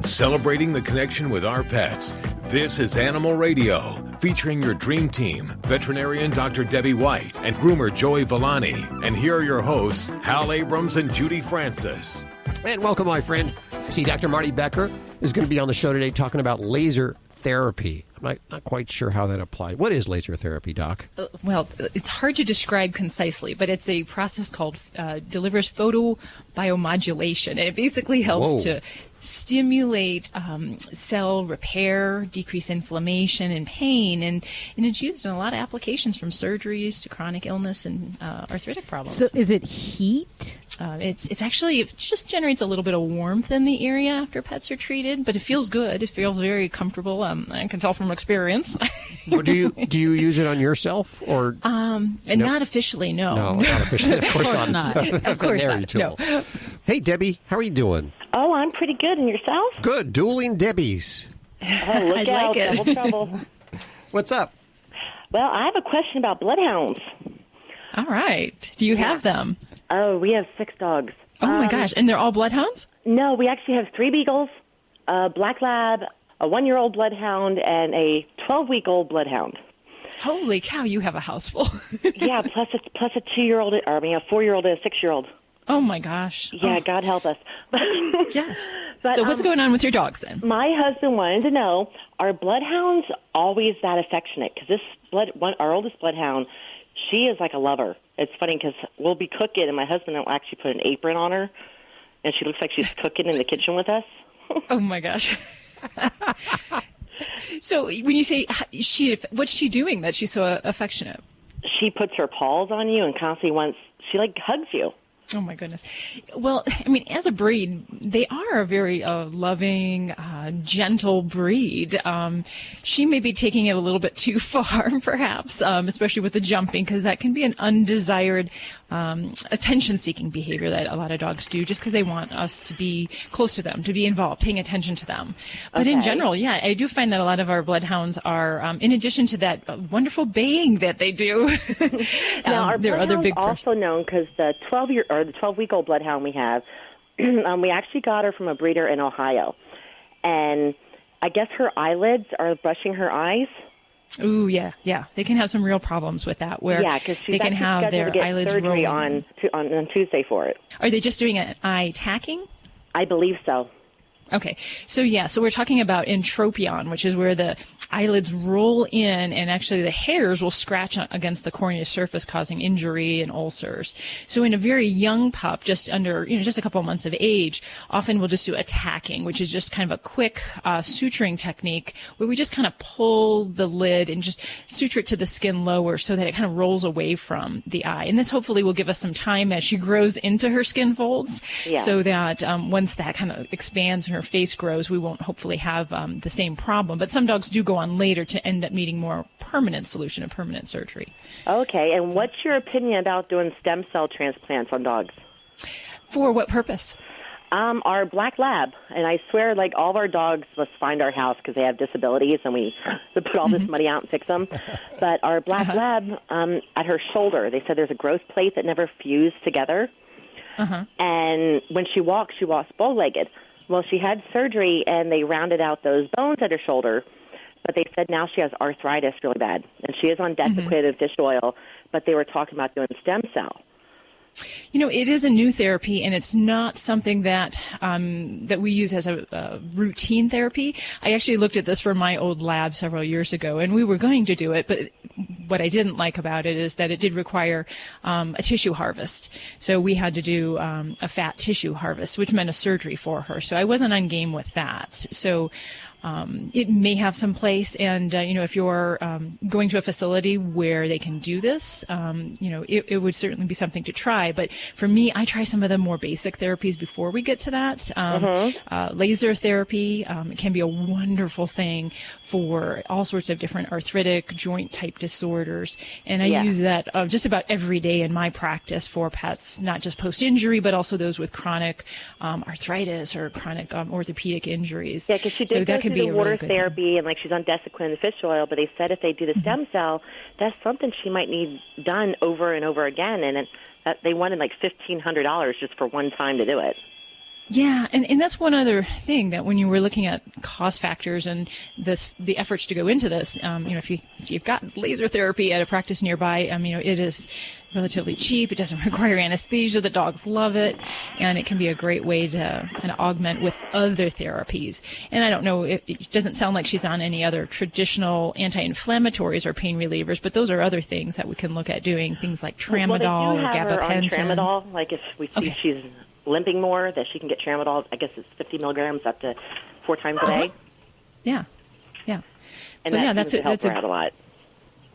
celebrating the connection with our pets. This is Animal Radio, featuring your dream team, veterinarian Dr. Debbie White and groomer Joey Villani. And here are your hosts, Hal Abrams and Judy Francis. And welcome, my friend. See, Dr. Marty Becker is going to be on the show today talking about laser therapy. I'm not quite sure how that applies. What is laser therapy, Doc? Well, it's hard to describe concisely, but it's a process called delivers photobiomodulation, and it basically helps to stimulate cell repair, decrease inflammation and pain, and it's used in a lot of applications, from surgeries to chronic illness and arthritic problems. So is it heat? It's actually, it just generates a little bit of warmth in the area after pets are treated, but it feels good. It feels very comfortable. I can tell from experience. Well, do you use it on yourself or? Not officially, no. No, not officially. Of course not. Of course not. No. Hey, Debbie, how are you doing? Oh, I'm pretty good. And yourself? Good. Dueling Debbies. Oh, look out. Like it. Double trouble. What's up? Well, I have a question about bloodhounds. All right. Do you have them? Oh, we have 6 dogs. Oh, my gosh. And they're all bloodhounds? No, we actually have 3 beagles, a black lab, a 1-year-old bloodhound, and a 12-week-old bloodhound. Holy cow, you have a house full. Yeah, plus a 2-year-old, or I mean a 4-year-old and a 6-year-old. Oh, my gosh. Yeah, God help us. Yes. But, so what's going on with your dogs then? My husband wanted to know, are bloodhounds always that affectionate? Because our oldest bloodhound, she is like a lover. It's funny because we'll be cooking, and my husband will actually put an apron on her, and she looks like she's cooking in the kitchen with us. Oh, my gosh. So when you say what's she doing that she's so affectionate? She puts her paws on you and constantly she hugs you. Oh, my goodness. Well, I mean, as a breed, they are a very loving, gentle breed. She may be taking it a little bit too far, perhaps, especially with the jumping, because that can be an undesired attention-seeking behavior that a lot of dogs do just because they want us to be close to them, to be involved, paying attention to them. But in general, yeah, I do find that a lot of our bloodhounds are, in addition to that wonderful baying that they do, now, our there are other big also known because the 12-week-old bloodhound we have, we actually got her from a breeder in Ohio. And I guess her eyelids are brushing her eyes. Ooh, yeah. They can have some real problems with that, where they can have their eyelids surgery rolling. on Tuesday for it. Are they just doing an eye tacking? I believe so. Okay. So we're talking about entropion, which is where the eyelids roll in and actually the hairs will scratch against the cornea surface, causing injury and ulcers. So in a very young pup, just under, just a couple of months of age, often we'll just do a tacking, which is just kind of a quick suturing technique where we just kind of pull the lid and just suture it to the skin lower so that it kind of rolls away from the eye. And this hopefully will give us some time as she grows into her skin folds, so that once that kind of expands and her face grows, we won't hopefully have the same problem. But some dogs do go on later to end up needing more permanent solution of permanent surgery. Okay, and what's your opinion about doing stem cell transplants on dogs? For what purpose? Our black lab, and I swear, all of our dogs must find our house because they have disabilities, and we put all this money out and fix them. But our black lab, at her shoulder, they said there's a growth plate that never fused together. And when she walks bow-legged. Well, she had surgery, and they rounded out those bones at her shoulder, but they said now she has arthritis really bad, and she is on Desiquin and fish oil, but they were talking about doing stem cell. It is a new therapy, and it's not something that that we use as a routine therapy. I actually looked at this for my old lab several years ago, and we were going to do it, but what I didn't like about it is that it did require a tissue harvest. So we had to do a fat tissue harvest, which meant a surgery for her. So I wasn't on game with that. So it may have some place, and if you're going to a facility where they can do this, it would certainly be something to try. But for me, I try some of the more basic therapies before we get to that. Laser therapy can be a wonderful thing for all sorts of different arthritic joint type disorders, and I use that just about every day in my practice for pets, not just post-injury, but also those with chronic arthritis or chronic orthopedic injuries. Yeah, because she did that could be the water therapy, and she's on Desiquin and fish oil, but they said if they do the stem cell, that's something she might need done over and over again, and they wanted $1,500 just for one time to do it. Yeah, and that's one other thing that when you were looking at cost factors and the efforts to go into this, if you've got laser therapy at a practice nearby, it is relatively cheap. It doesn't require anesthesia. The dogs love it, and it can be a great way to kind of augment with other therapies. And I don't know, it doesn't sound like she's on any other traditional anti-inflammatories or pain relievers, but those are other things that we can look at doing, things like tramadol or gabapentin. Tramadol, like if we see she's limping more, that she can get tramadol. I guess it's 50 milligrams up to 4 times a day. Yeah. And So that's it. That's a lot.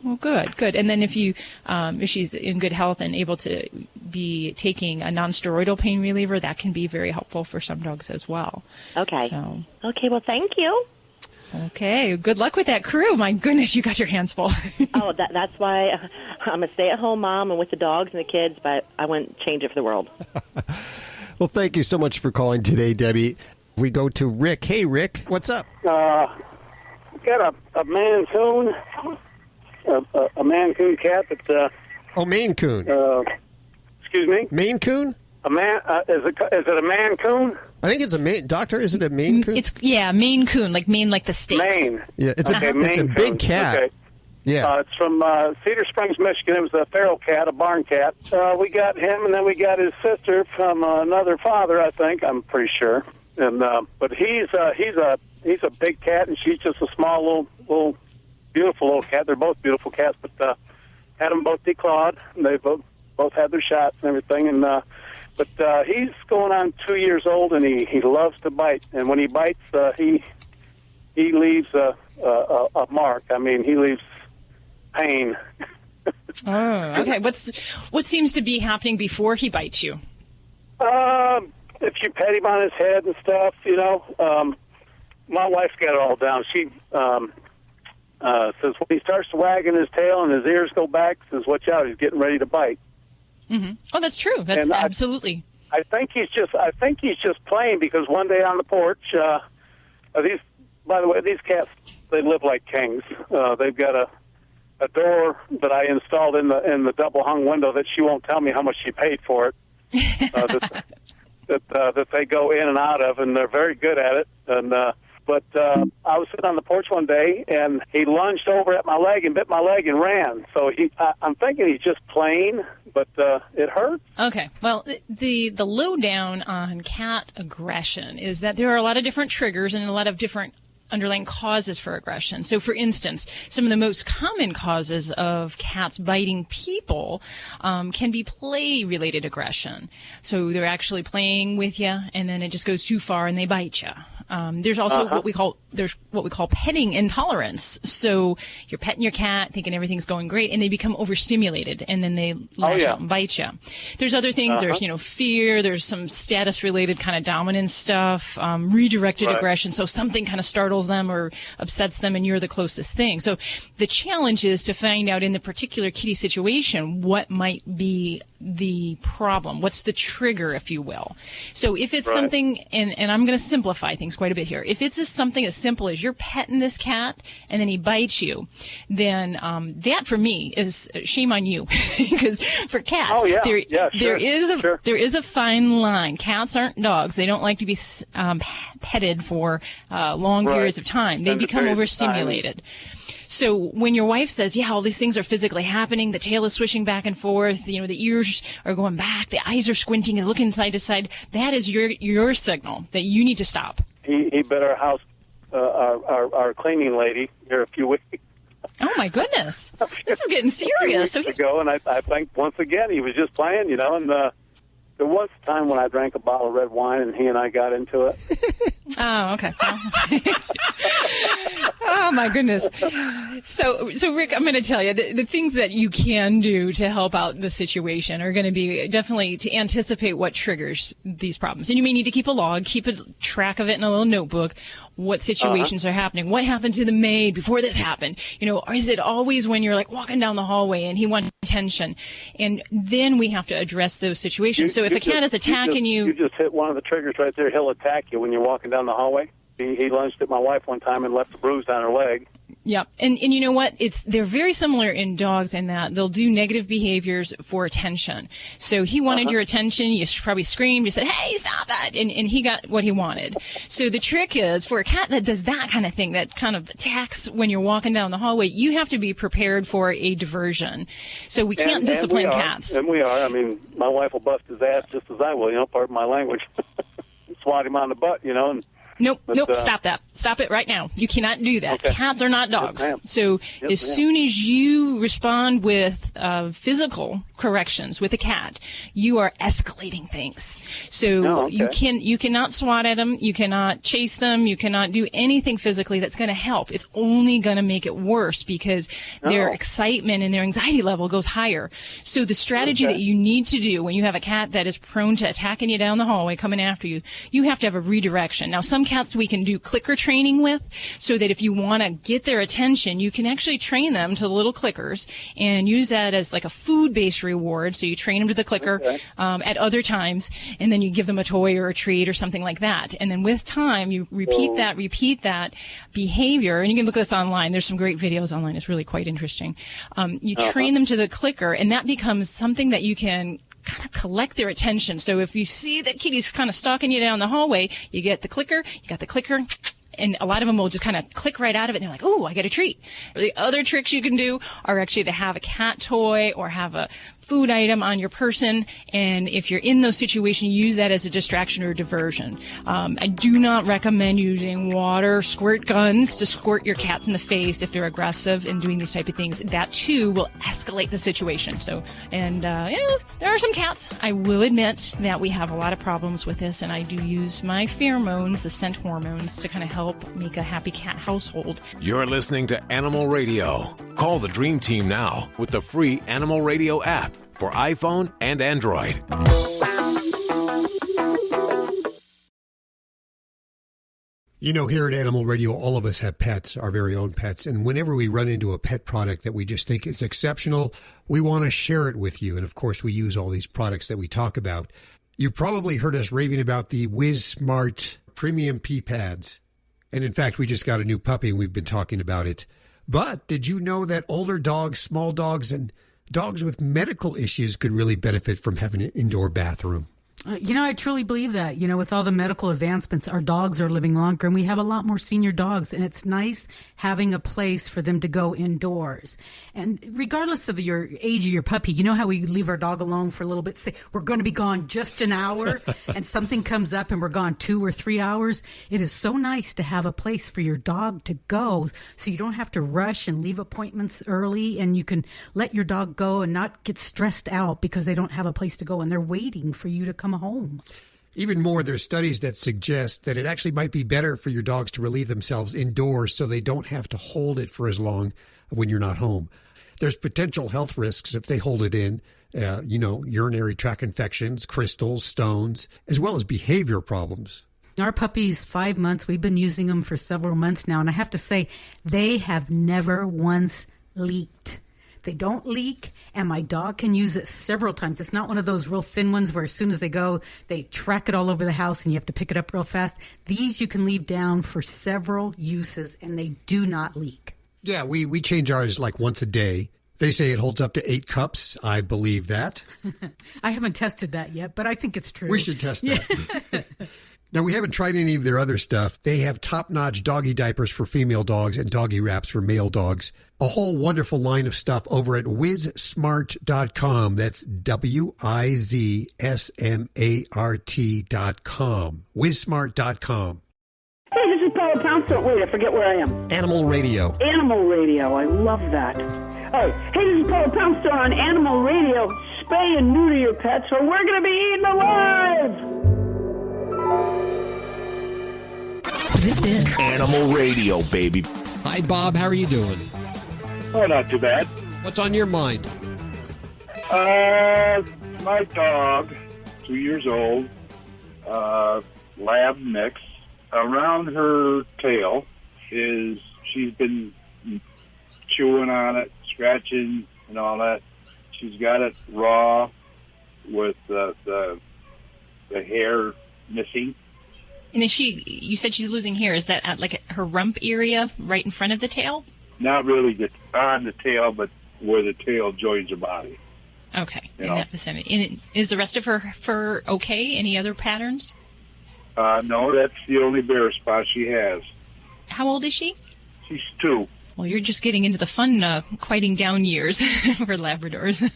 Well, good. And then if she's in good health and able to be taking a non-steroidal pain reliever, that can be very helpful for some dogs as well. Okay. So. Okay. Well, thank you. Okay. Good luck with that crew. My goodness, you got your hands full. That's why I'm a stay-at-home mom and with the dogs and the kids, but I wouldn't change it for the world. Well, thank you so much for calling today, Debbie. We go to Rick. Hey, Rick, what's up? Got a Maine Coon, a Maine Coon cat that. Maine Coon. Excuse me. Maine Coon. Is it a Maine Coon? I think it's a Maine. Doctor, is it a Maine Coon? Maine Coon, like Maine, like the state. Maine. Yeah, it's a big cat. Okay. Yeah. It's from Cedar Springs, Michigan. It was a feral cat, a barn cat. We got him, and then we got his sister from another father, I think. I'm pretty sure. And but he's a big cat, and she's just a small little beautiful little cat. They're both beautiful cats, but had them both declawed. And they both had their shots and everything. And but he's going on 2 years old, and he loves to bite. And when he bites, he leaves a mark. I mean, he leaves pain. Oh, okay. What seems to be happening before he bites you? If you pet him on his head and stuff, my wife's got it all down. She says when he starts wagging his tail and his ears go back, says, "Watch out, he's getting ready to bite." Mm-hmm. Oh, that's true. That's absolutely. I think he's just playing, because one day on the porch, by the way, these cats, they live like kings. They've got a door that I installed in the double hung window that she won't tell me how much she paid for it. That they go in and out of, and they're very good at it. And but I was sitting on the porch one day, and he lunged over at my leg and bit my leg and ran. So I'm thinking he's just playing, but it hurts. Okay. Well, the lowdown on cat aggression is that there are a lot of different triggers and a lot of different underlying causes for aggression. So, for instance, some of the most common causes of cats biting people can be play-related aggression. So they're actually playing with you, and then it just goes too far, and they bite you. There's also what we call petting intolerance. So you're petting your cat, thinking everything's going great, and they become overstimulated, and then they lash out and bite you. There's other things. There's fear. There's some status-related kind of dominance stuff. Redirected aggression. So something kind of startles them or upsets them, and you're the closest thing. So the challenge is to find out in the particular kitty situation what might be the problem. What's the trigger, if you will? So if it's something, and I'm going to simplify things quite a bit here. If it's something as simple as you're petting this cat and then he bites you, then that for me is shame on you, because for cats, there is a fine line. Cats aren't dogs. They don't like to be petted for long periods of time. They become overstimulated. So when your wife says, all these things are physically happening, the tail is swishing back and forth, the ears are going back, the eyes are squinting, is looking side to side, that is your signal that you need to stop. He bit our house, our cleaning lady here a few weeks. Oh my goodness, this is getting serious. So he's and I think once again he was just playing, and there was a time when I drank a bottle of red wine and he and I got into it. Oh, okay. Oh, my goodness. So Rick, I'm going to tell you, the things that you can do to help out the situation are going to be definitely to anticipate what triggers these problems. And you may need to keep a log, keep a track of it in a little notebook, what situations are happening, what happened to the maid before this happened, or is it always when you're like walking down the hallway and he wants attention? And then we have to address those situations. So if a cat is attacking you just hit one of the triggers right there. He'll attack you when you're walking down the hallway. He lunged at my wife one time and left a bruise on her leg. Yep. And you know what? They're very similar in dogs in that they'll do negative behaviors for attention. So he wanted your attention. You probably screamed. You said, hey, stop that. And he got what he wanted. So the trick is for a cat that does that kind of thing, that kind of attacks when you're walking down the hallway, you have to be prepared for a diversion. So we can't discipline cats. And we are. I mean, my wife will bust his ass just as I will, pardon my language. Swat him on the butt, and Nope, stop that. Stop it right now. You cannot do that. Okay. Cats are not dogs. Yes, so as soon as you respond with physical corrections with a cat, you are escalating things. So you cannot swat at them. You cannot chase them. You cannot do anything physically that's going to help. It's only going to make it worse because their excitement and their anxiety level goes higher. So the strategy that you need to do when you have a cat that is prone to attacking you down the hallway, coming after you, you have to have a redirection. Now, some cats we can do clicker training with, so that if you want to get their attention, you can actually train them to the little clickers and use that as like a food-based reward. So you train them to the clicker at other times, and then you give them a toy or a treat or something like that. And then with time, you repeat that behavior. And you can look at this online. There's some great videos online. It's really quite interesting. You train them to the clicker, and that becomes something that you can kind of collect their attention. So if you see that kitty's kind of stalking you down the hallway, you got the clicker, and a lot of them will just kind of click right out of it. And they're like, oh, I get a treat. The other tricks you can do are actually to have a cat toy or have a food item on your person, and if you're in those situations, use that as a distraction or diversion. I do not recommend using water squirt guns to squirt your cats in the face if they're aggressive and doing these type of things. That too will escalate the situation. So, and there are some cats. I will admit that we have a lot of problems with this, and I do use my pheromones, the scent hormones, to kind of help make a happy cat household. You're listening to Animal Radio. Call the Dream Team now with the free Animal Radio app for iPhone and Android. Here at Animal Radio, all of us have pets, our very own pets. And whenever we run into a pet product that we just think is exceptional, we want to share it with you. And of course, we use all these products that we talk about. You probably heard us raving about the WizSmart Premium Pee Pads. And in fact, we just got a new puppy and we've been talking about it. But did you know that older dogs, small dogs, and dogs with medical issues could really benefit from having an indoor bathroom? I truly believe that. With all the medical advancements, our dogs are living longer, and we have a lot more senior dogs, and it's nice having a place for them to go indoors. And regardless of your age of your puppy, you know how we leave our dog alone for a little bit, say we're going to be gone just an hour, and something comes up and we're gone 2 or 3 hours? It is so nice to have a place for your dog to go, so you don't have to rush and leave appointments early, and you can let your dog go and not get stressed out because they don't have a place to go and they're waiting for you to come home. Even more, there's studies that suggest that it actually might be better for your dogs to relieve themselves indoors so they don't have to hold it for as long when you're not home. There's potential health risks if they hold it in, urinary tract infections, crystals, stones, as well as behavior problems. Our puppy's 5 months. We've been using them for several months now, and I have to say, they have never once leaked. They don't leak, and my dog can use it several times. It's not one of those real thin ones where as soon as they go, they track it all over the house and you have to pick it up real fast. These you can leave down for several uses, and they do not leak. Yeah, we change ours like once a day. They say it holds up to 8 cups. I believe that. I haven't tested that yet, but I think it's true. We should test that. Now, we haven't tried any of their other stuff. They have top-notch doggy diapers for female dogs and doggy wraps for male dogs. A whole wonderful line of stuff over at WizSmart.com. That's WizSmart.com. WizSmart.com. Hey, this is Paula Poundstone. Wait, I forget where I am. Animal Radio. Animal Radio. I love that. All right. Hey, this is Paula Poundstone on Animal Radio. Spay and neuter your pets or we're going to be eaten alive. This is Animal Radio, baby. Hi, Bob. How are you doing? Oh, not too bad. What's on your mind? My dog, 2 years old, lab mix. Around her tail she's been chewing on it, scratching and all that. She's got it raw with the hair missing. And you said she's losing hair. Is that at like her rump area right in front of the tail? not really on the tail, but where the tail joins the body. Okay, in that vicinity. And is the rest of her fur okay? Any other patterns? No, that's the only bare spot she has. How old is she? She's 2. Well, you're just getting into the fun quieting down years for Labradors.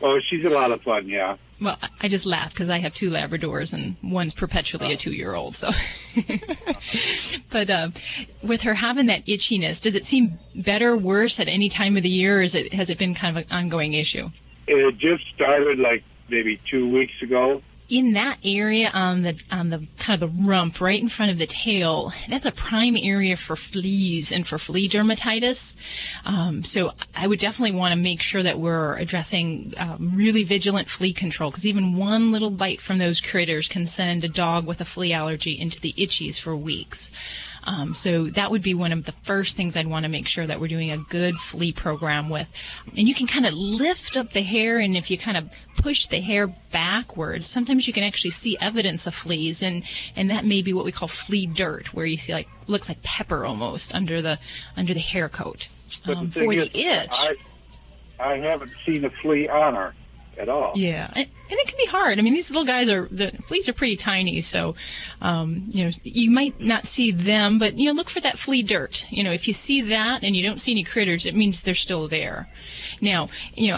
Oh, she's a lot of fun, yeah. Well, I just laugh because I have 2 Labradors and one's perpetually a 2-year-old. So, but with her having that itchiness, does it seem better, worse at any time of the year, or has it been kind of an ongoing issue? It just started like maybe 2 weeks ago. In that area on the kind of the rump, right in front of the tail, that's a prime area for fleas and for flea dermatitis. So I would definitely want to make sure that we're addressing really vigilant flea control, because even one little bite from those critters can send a dog with a flea allergy into the itchies for weeks. So that would be one of the first things I'd want to make sure that we're doing a good flea program with. And you can kind of lift up the hair, and if you kind of push the hair backwards, sometimes you can actually see evidence of fleas, and that may be what we call flea dirt, where you see looks like pepper almost under the hair coat. For the itch. I haven't seen a flea on her at all. Yeah, and it can be hard. I mean, these little guys the fleas are pretty tiny, so you might not see them, but look for that flea dirt. If you see that and you don't see any critters, it means they're still there. Now,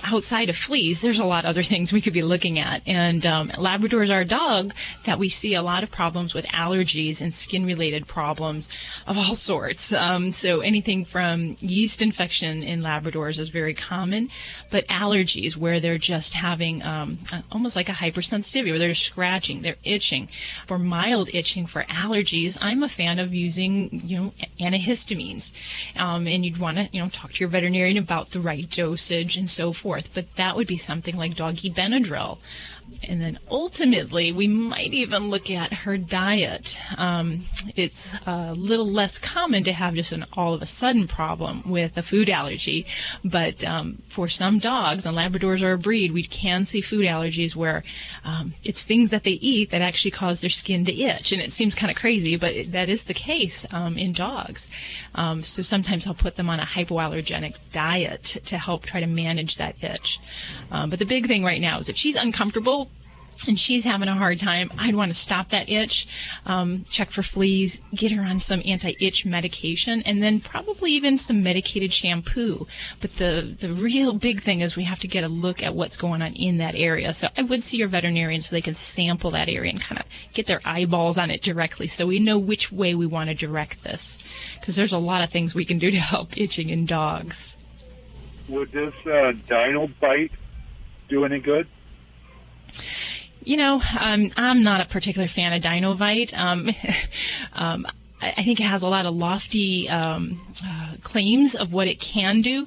outside of fleas, there's a lot of other things we could be looking at, and Labradors are a dog that we see a lot of problems with allergies and skin-related problems of all sorts. So anything from yeast infection in Labradors is very common, but allergies where they're just having almost like a hypersensitivity, where they're scratching, they're itching. For mild itching for allergies, I'm a fan of using, antihistamines. And you'd want to, talk to your veterinarian about the right dosage and so forth. But that would be something like doggy Benadryl. And then ultimately, we might even look at her diet. It's a little less common to have just an all-of-a-sudden problem with a food allergy. But for some dogs, and Labradors are a breed, we can see food allergies where it's things that they eat that actually cause their skin to itch. And it seems kind of crazy, but that is the case in dogs. So sometimes I'll put them on a hypoallergenic diet to help try to manage that itch. But the big thing right now is if she's uncomfortable and she's having a hard time, I'd want to stop that itch, check for fleas, get her on some anti-itch medication, and then probably even some medicated shampoo. But the real big thing is we have to get a look at what's going on in that area. So I would see your veterinarian so they can sample that area and kind of get their eyeballs on it directly so we know which way we want to direct this. Because there's a lot of things we can do to help itching in dogs. Would this dino bite do any good? I'm not a particular fan of Dinovite. I think it has a lot of lofty claims of what it can do,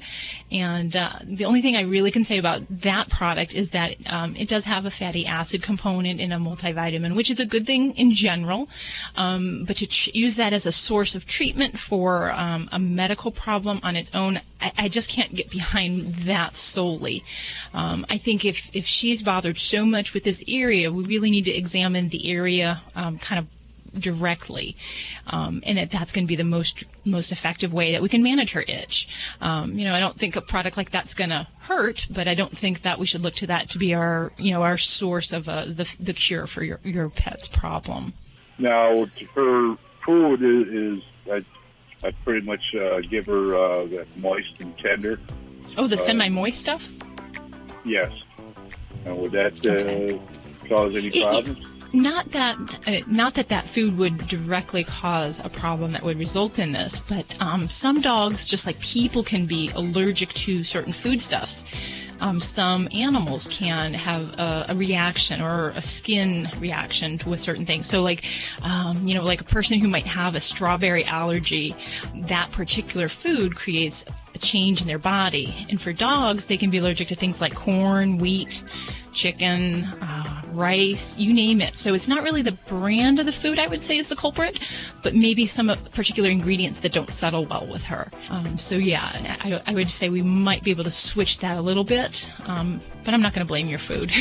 and the only thing I really can say about that product is that it does have a fatty acid component in a multivitamin, which is a good thing in general, but to use that as a source of treatment for a medical problem on its own, I just can't get behind that solely. I think if she's bothered so much with this area, we really need to examine the area kind of directly, and that's going to be the most effective way that we can manage her itch. I don't think a product like that's going to hurt, but I don't think that we should look to that to be our source of the cure for your pet's problem. Now, her food is I pretty much give her that moist and tender. Oh, the semi-moist stuff? Yes. And would that cause any problems? Not that food would directly cause a problem that would result in this, but some dogs, just like people, can be allergic to certain foodstuffs. Some animals can have a reaction or a skin reaction with certain things. So like a person who might have a strawberry allergy, that particular food creates a change in their body. And for dogs, they can be allergic to things like corn, wheat, chicken, rice, you name it. So it's not really the brand of the food, I would say, is the culprit, but maybe some particular ingredients that don't settle well with her. So yeah, I would say we might be able to switch that a little bit, but I'm not going to blame your food.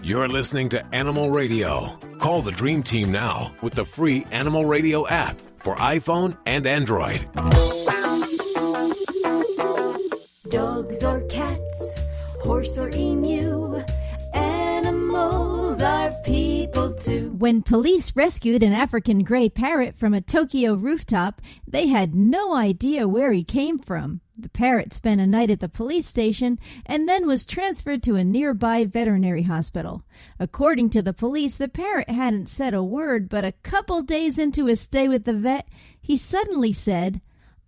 You're listening to Animal Radio. Call the Dream Team now with the free Animal Radio app for iPhone and Android. Dogs or cats, horse or emu, animals are people too. When police rescued an African gray parrot from a Tokyo rooftop, they had no idea where he came from. The parrot spent a night at the police station and then was transferred to a nearby veterinary hospital. According to the police, the parrot hadn't said a word, but a couple days into his stay with the vet, he suddenly said,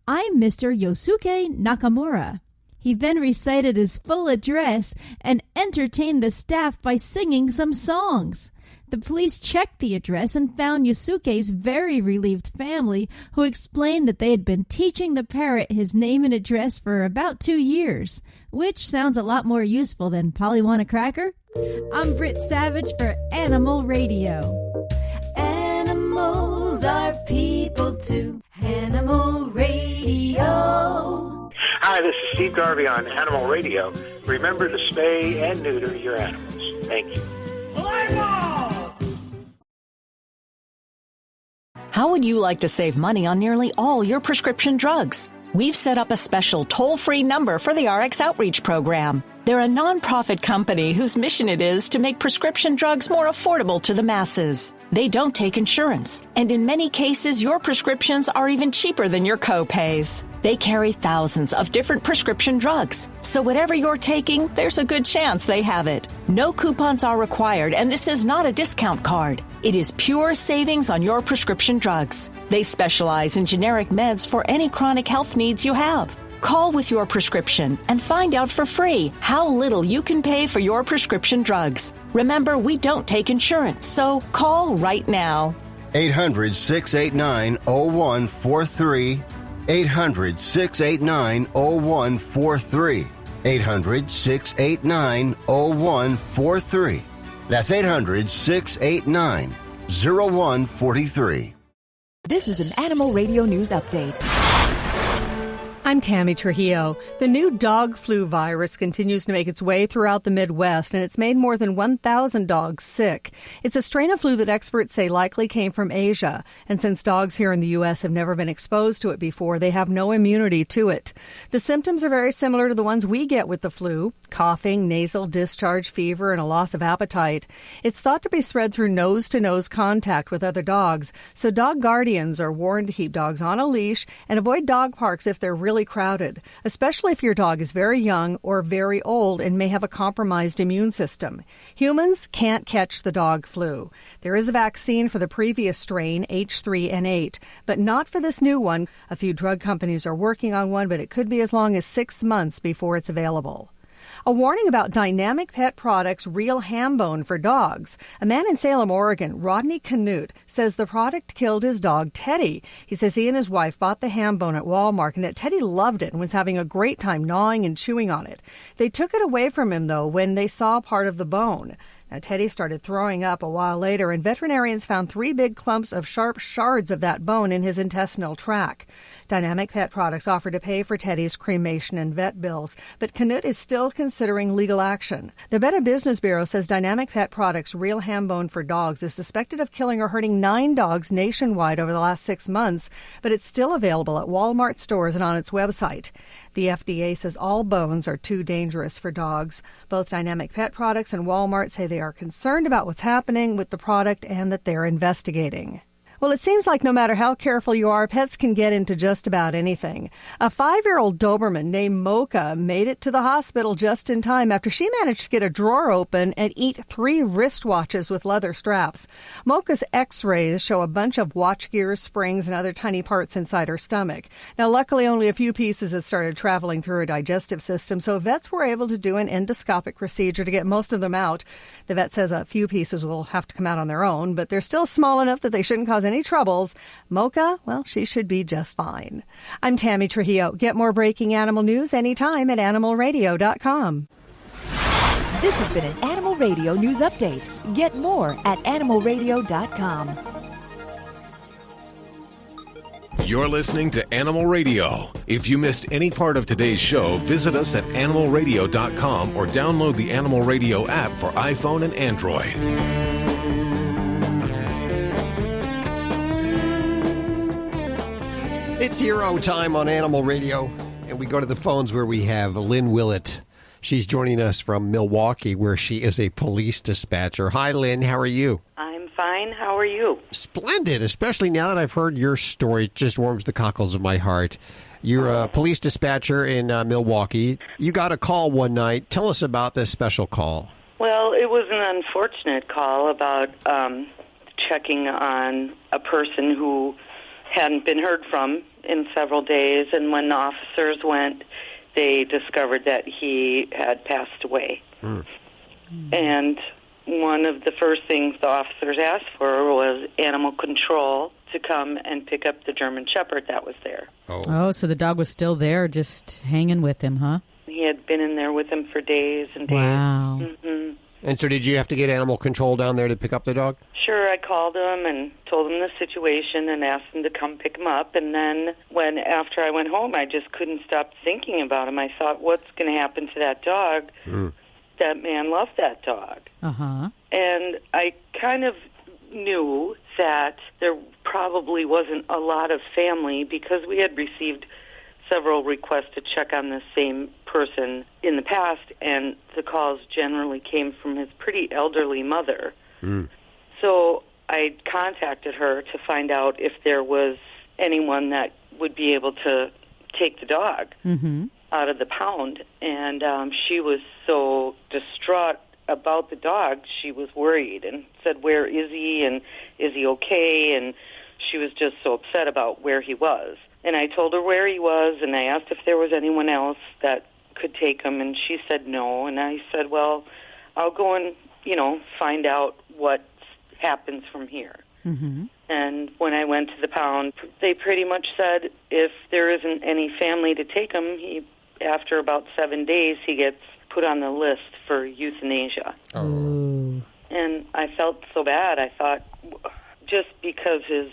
"I'm Mr. Yosuke Nakamura." He then recited his full address and entertained the staff by singing some songs. The police checked the address and found Yosuke's very relieved family, who explained that they had been teaching the parrot his name and address for about 2 years, which sounds a lot more useful than Polly Want a Cracker? I'm Britt Savage for Animal Radio. Animals are people too. Animal Radio. Hi, this is Steve Garvey on Animal Radio. Remember to spay and neuter your animals. Thank you. How would you like to save money on nearly all your prescription drugs? We've set up a special toll-free number for the RX Outreach Program. They're a nonprofit company whose mission it is to make prescription drugs more affordable to the masses. They don't take insurance, and in many cases, your prescriptions are even cheaper than your co-pays. They carry thousands of different prescription drugs, so whatever you're taking, there's a good chance they have it. No coupons are required, and this is not a discount card. It is pure savings on your prescription drugs. They specialize in generic meds for any chronic health needs you have. Call with your prescription and find out for free how little you can pay for your prescription drugs. Remember, we don't take insurance, so call right now. 800-689-0143. 800-689-0143. 800-689-0143. That's 800-689-0143. This is an Animal Radio News Update. I'm Tammy Trujillo. The new dog flu virus continues to make its way throughout the Midwest, and it's made more than 1,000 dogs sick. It's a strain of flu that experts say likely came from Asia, and since dogs here in the U.S. have never been exposed to it before, they have no immunity to it. The symptoms are very similar to the ones we get with the flu: coughing, nasal discharge, fever, and a loss of appetite. It's thought to be spread through nose-to-nose contact with other dogs, so dog guardians are warned to keep dogs on a leash and avoid dog parks if they're really crowded, especially if your dog is very young or very old and may have a compromised immune system. Humans can't catch the dog flu. There is a vaccine for the previous strain, H3N8, but not for this new one. A few drug companies are working on one, but it could be as long as 6 months before it's available. A warning about Dynamic Pet Products' real ham bone for dogs. A man in Salem, Oregon, Rodney Canute, says the product killed his dog, Teddy. He says he and his wife bought the ham bone at Walmart and that Teddy loved it and was having a great time gnawing and chewing on it. They took it away from him, though, when they saw part of the bone. Now, Teddy started throwing up a while later, and veterinarians found 3 big clumps of sharp shards of that bone in his intestinal tract. Dynamic Pet Products offered to pay for Teddy's cremation and vet bills, but Canute is still considering legal action. The Better Business Bureau says Dynamic Pet Products' real ham bone for dogs is suspected of killing or hurting 9 dogs nationwide over the last 6 months, but it's still available at Walmart stores and on its website. The FDA says all bones are too dangerous for dogs. Both Dynamic Pet Products and Walmart say they are concerned about what's happening with the product and that they're investigating. Well, it seems like no matter how careful you are, pets can get into just about anything. A 5-year-old Doberman named Mocha made it to the hospital just in time after she managed to get a drawer open and eat 3 wristwatches with leather straps. Mocha's x-rays show a bunch of watch gears, springs, and other tiny parts inside her stomach. Now, luckily, only a few pieces had started traveling through her digestive system, so vets were able to do an endoscopic procedure to get most of them out. The vet says a few pieces will have to come out on their own, but they're still small enough that they shouldn't cause any troubles. Mocha, well, she should be just fine. I'm Tammy Trujillo. Get more breaking animal news anytime at animalradio.com. This has been an Animal Radio News Update. Get more at animalradio.com. You're listening to Animal Radio. If you missed any part of today's show, visit us at animalradio.com or download the Animal Radio app for iPhone and Android. It's hero time on Animal Radio, And we go to the phones where we have Lynn Willett. She's joining us from Milwaukee, where she is a police dispatcher. Hi, Lynn. How are you? I'm fine. How are you? Splendid, especially now that I've heard your story. It just warms the cockles of my heart. You're a police dispatcher in Milwaukee. You got a call one night. Tell us about this special call. Well, it was an unfortunate call about checking on a person who hadn't been heard from in several days, and when the officers went, they discovered that he had passed away. And one of the first things the officers asked for was animal control to come and pick up the German Shepard that was there. Oh, so the dog was still there, just hanging with him, huh? He had been in there with him for days and days. Wow. Mm-hmm. And so did you have to get animal control down there to pick up the dog? Sure, I called him and told him the situation and asked him to come pick him up. And then after I went home, I just couldn't stop thinking about him. I thought, what's going to happen to that dog? That man loved that dog. Uh-huh. And I kind of knew that there probably wasn't a lot of family because we had received several requests to check on the same person in the past, and the calls generally came from his pretty elderly mother. So I contacted her to find out if there was anyone that would be able to take the dog out of the pound, and she was so distraught about the dog, she was worried and said, where is he, and is he okay? And she was just so upset about where he was. And I told her where he was, and I asked if there was anyone else that could take him, and she said no. And I said, well, I'll go and, find out what happens from here. And when I went to the pound, they pretty much said if there isn't any family to take him, after about 7 days, he gets put on the list for euthanasia. And I felt so bad. I thought, just because his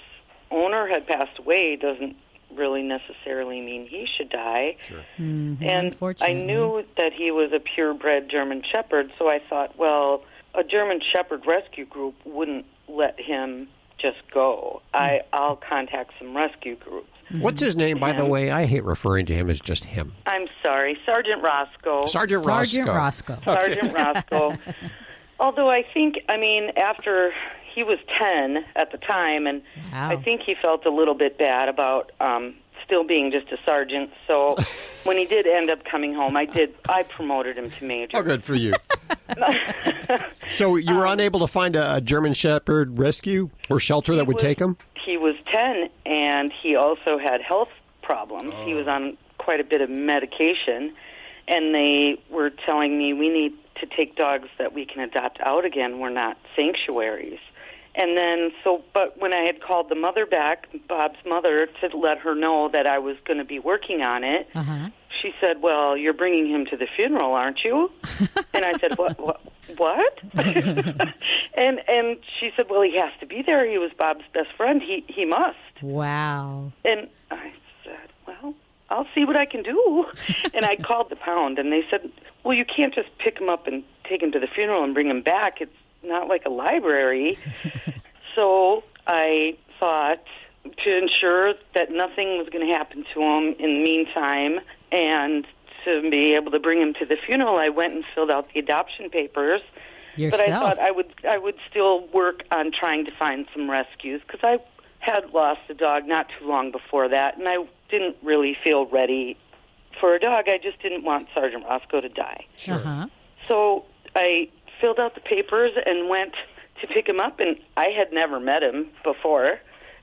owner had passed away doesn't really necessarily mean he should die. And I knew that he was a purebred German Shepherd, so I thought, well, a German Shepherd rescue group wouldn't let him just go. I'll contact some rescue groups. What's his name, by the way? I hate referring to him as just him. I'm sorry, Sergeant Roscoe. Sergeant Roscoe. Sergeant Roscoe. Although I think, after he was 10 at the time, and I think he felt a little bit bad about still being just a sergeant. So when he did end up coming home, I promoted him to major. Oh, good for you. So you were unable to find a German Shepherd rescue or shelter that would take him? He was 10, and he also had health problems. He was on quite a bit of medication, and they were telling me we need to take dogs that we can adopt out again. We're not sanctuaries. And then, but when I had called the mother back, Bob's mother, to let her know that I was going to be working on it, she said, well, you're bringing him to the funeral, aren't you? And I said, what? and she said, well, he has to be there. He was Bob's best friend. He must. Wow. And I said, well, I'll see what I can do. And I called the pound, and they said, well, you can't just pick him up and take him to the funeral and bring him back. It's not like a library. So I thought, to ensure that nothing was going to happen to him in the meantime, and to be able to bring him to the funeral, I went and filled out the adoption papers. Yourself. But I thought I would still work on trying to find some rescues, because I had lost a dog not too long before that, and I didn't really feel ready for a dog. I just didn't want Sergeant Roscoe to die. So I filled out the papers and went to pick him up, and I had never met him before,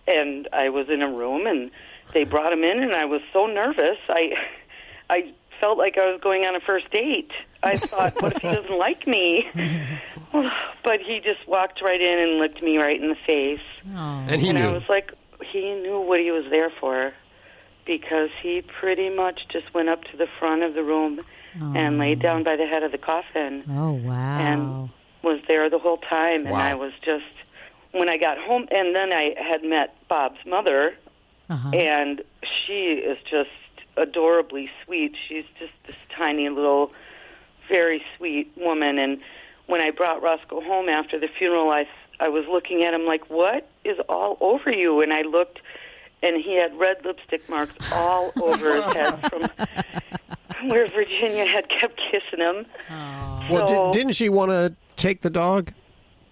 and I was in a room, and they brought him in, and I was so nervous. I felt like I was going on a first date. I thought, what if he doesn't like me? But he just walked right in and looked me right in the face. And he knew. I was like, he knew what he was there for, because he pretty much just went up to the front of the room and laid down by the head of the coffin. Oh, wow. And was there the whole time. And I was just, when I got home, and then I had met Bob's mother, and she is just adorably sweet. She's just this tiny little, very sweet woman. And when I brought Roscoe home after the funeral, I was looking at him like, what is all over you? And I looked and he had red lipstick marks all over his head from where Virginia had kept kissing him. Well, didn't she want to take the dog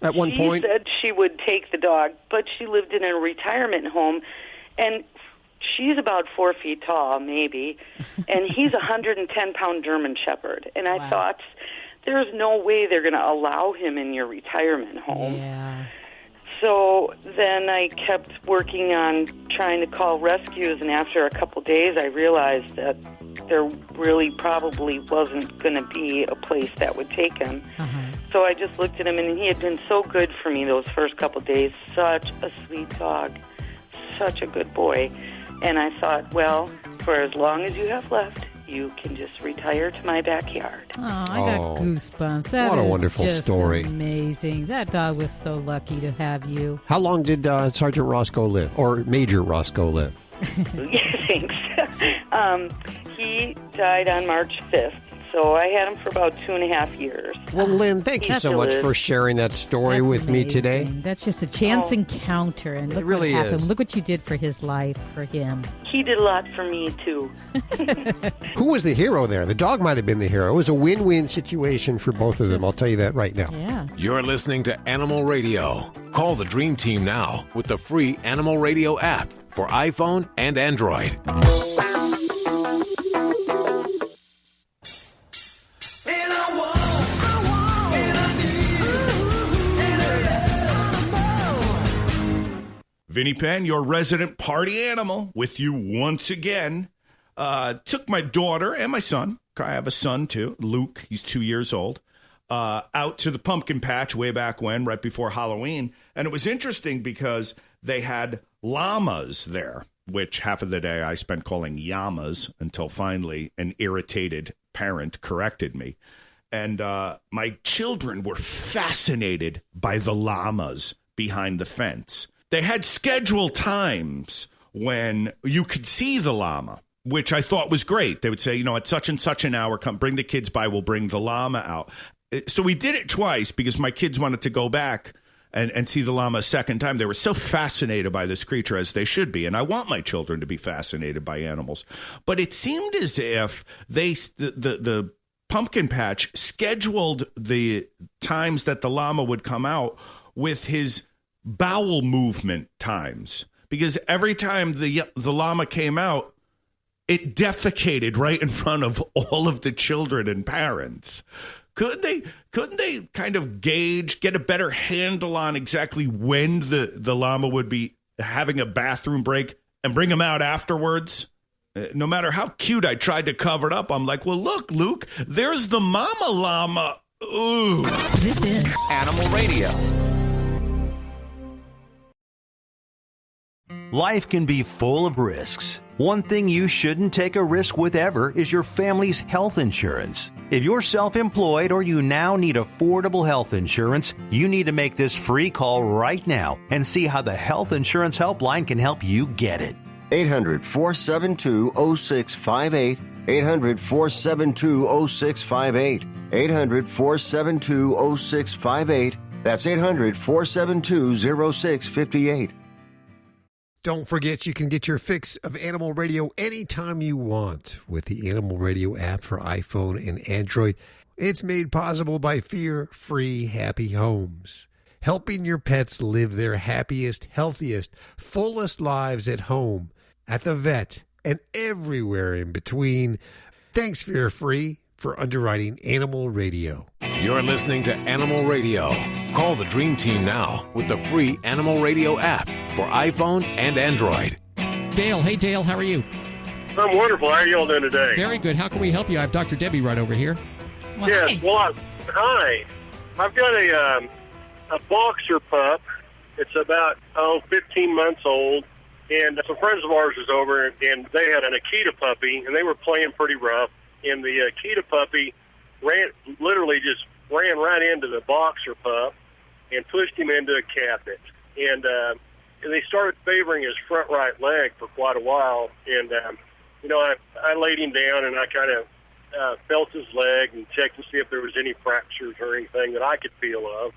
at one point? She said she would take the dog, but she lived in a retirement home, and she's about 4 feet tall, maybe, and he's a 110-pound German Shepard. And I thought, there's no way they're going to allow him in your retirement home. Yeah. So then I kept working on trying to call rescues, and after a couple days, I realized that there really probably wasn't going to be a place that would take him. So I just looked at him, and he had been so good for me those first couple days. Such a sweet dog. Such a good boy. And I thought, well, for as long as you have left, you can just retire to my backyard. Oh, I got goosebumps. That what a is wonderful just story. Amazing. That dog was so lucky to have you. How long did Sergeant Roscoe live, or Major Roscoe live? Thanks. He died on March 5th, so I had him for about 2.5 years. Well, Lynn, thank you so much for sharing that story with me today. That's just a chance encounter, and look really what happened. is. Look what you did for his life, for him. He did a lot for me, too. Who was the hero there? The dog might have been the hero. It was a win-win situation for both of them. I'll tell you that right now. Yeah. You're listening to Animal Radio. Call the Dream Team now with the free Animal Radio app for iPhone and Android. Vinny Penn, your resident party animal, with you once again. Took my daughter and my son, I have a son too, Luke, he's 2 years old, out to the pumpkin patch way back when, right before Halloween. And it was interesting because they had llamas there, which half of the day I spent calling llamas until finally an irritated parent corrected me. And my children were fascinated by the llamas behind the fence. They had scheduled times when you could see the llama, which I thought was great. They would say, at such and such an hour, come bring the kids by, we'll bring the llama out. So we did it twice because my kids wanted to go back and see the llama a second time. They were so fascinated by this creature, as they should be. And I want my children to be fascinated by animals. But it seemed as if the pumpkin patch scheduled the times that the llama would come out with his bowel movement times, because every time the llama came out, it defecated right in front of all of the children and parents. Couldn't they kind of get a better handle on exactly when the llama would be having a bathroom break and bring him out afterwards? No matter how cute I tried to cover it up, I'm like, well, look, Luke, there's the mama llama. Ooh. This is Animal Radio. Life can be full of risks. One thing you shouldn't take a risk with ever is your family's health insurance. If you're self-employed or you now need affordable health insurance, you need to make this free call right now and see how the Health Insurance Helpline can help you get it. 800-472-0658. 800-472-0658. 800-472-0658. That's 800-472-0658. Don't forget, you can get your fix of Animal Radio anytime you want with the Animal Radio app for iPhone and Android. It's made possible by Fear-Free Happy Homes, helping your pets live their happiest, healthiest, fullest lives at home, at the vet, and everywhere in between. Thanks, Fear-Free, for underwriting Animal Radio. You're listening to Animal Radio. Call the Dream Team now with the free Animal Radio app for iPhone and Android. Dale. Hey, Dale. How are you? I'm wonderful. How are you all doing today? Very good. How can we help you? I have Dr. Debbie right over here. Yes. Well, hi. I've got a boxer pup. It's about 15 months old, and some friends of ours was over, and they had an Akita puppy, and they were playing pretty rough. And the Akita puppy literally just ran right into the boxer pup and pushed him into a cabinet. And they started favoring his front right leg for quite a while. And, I laid him down and I kind of felt his leg and checked to see if there was any fractures or anything that I could feel of.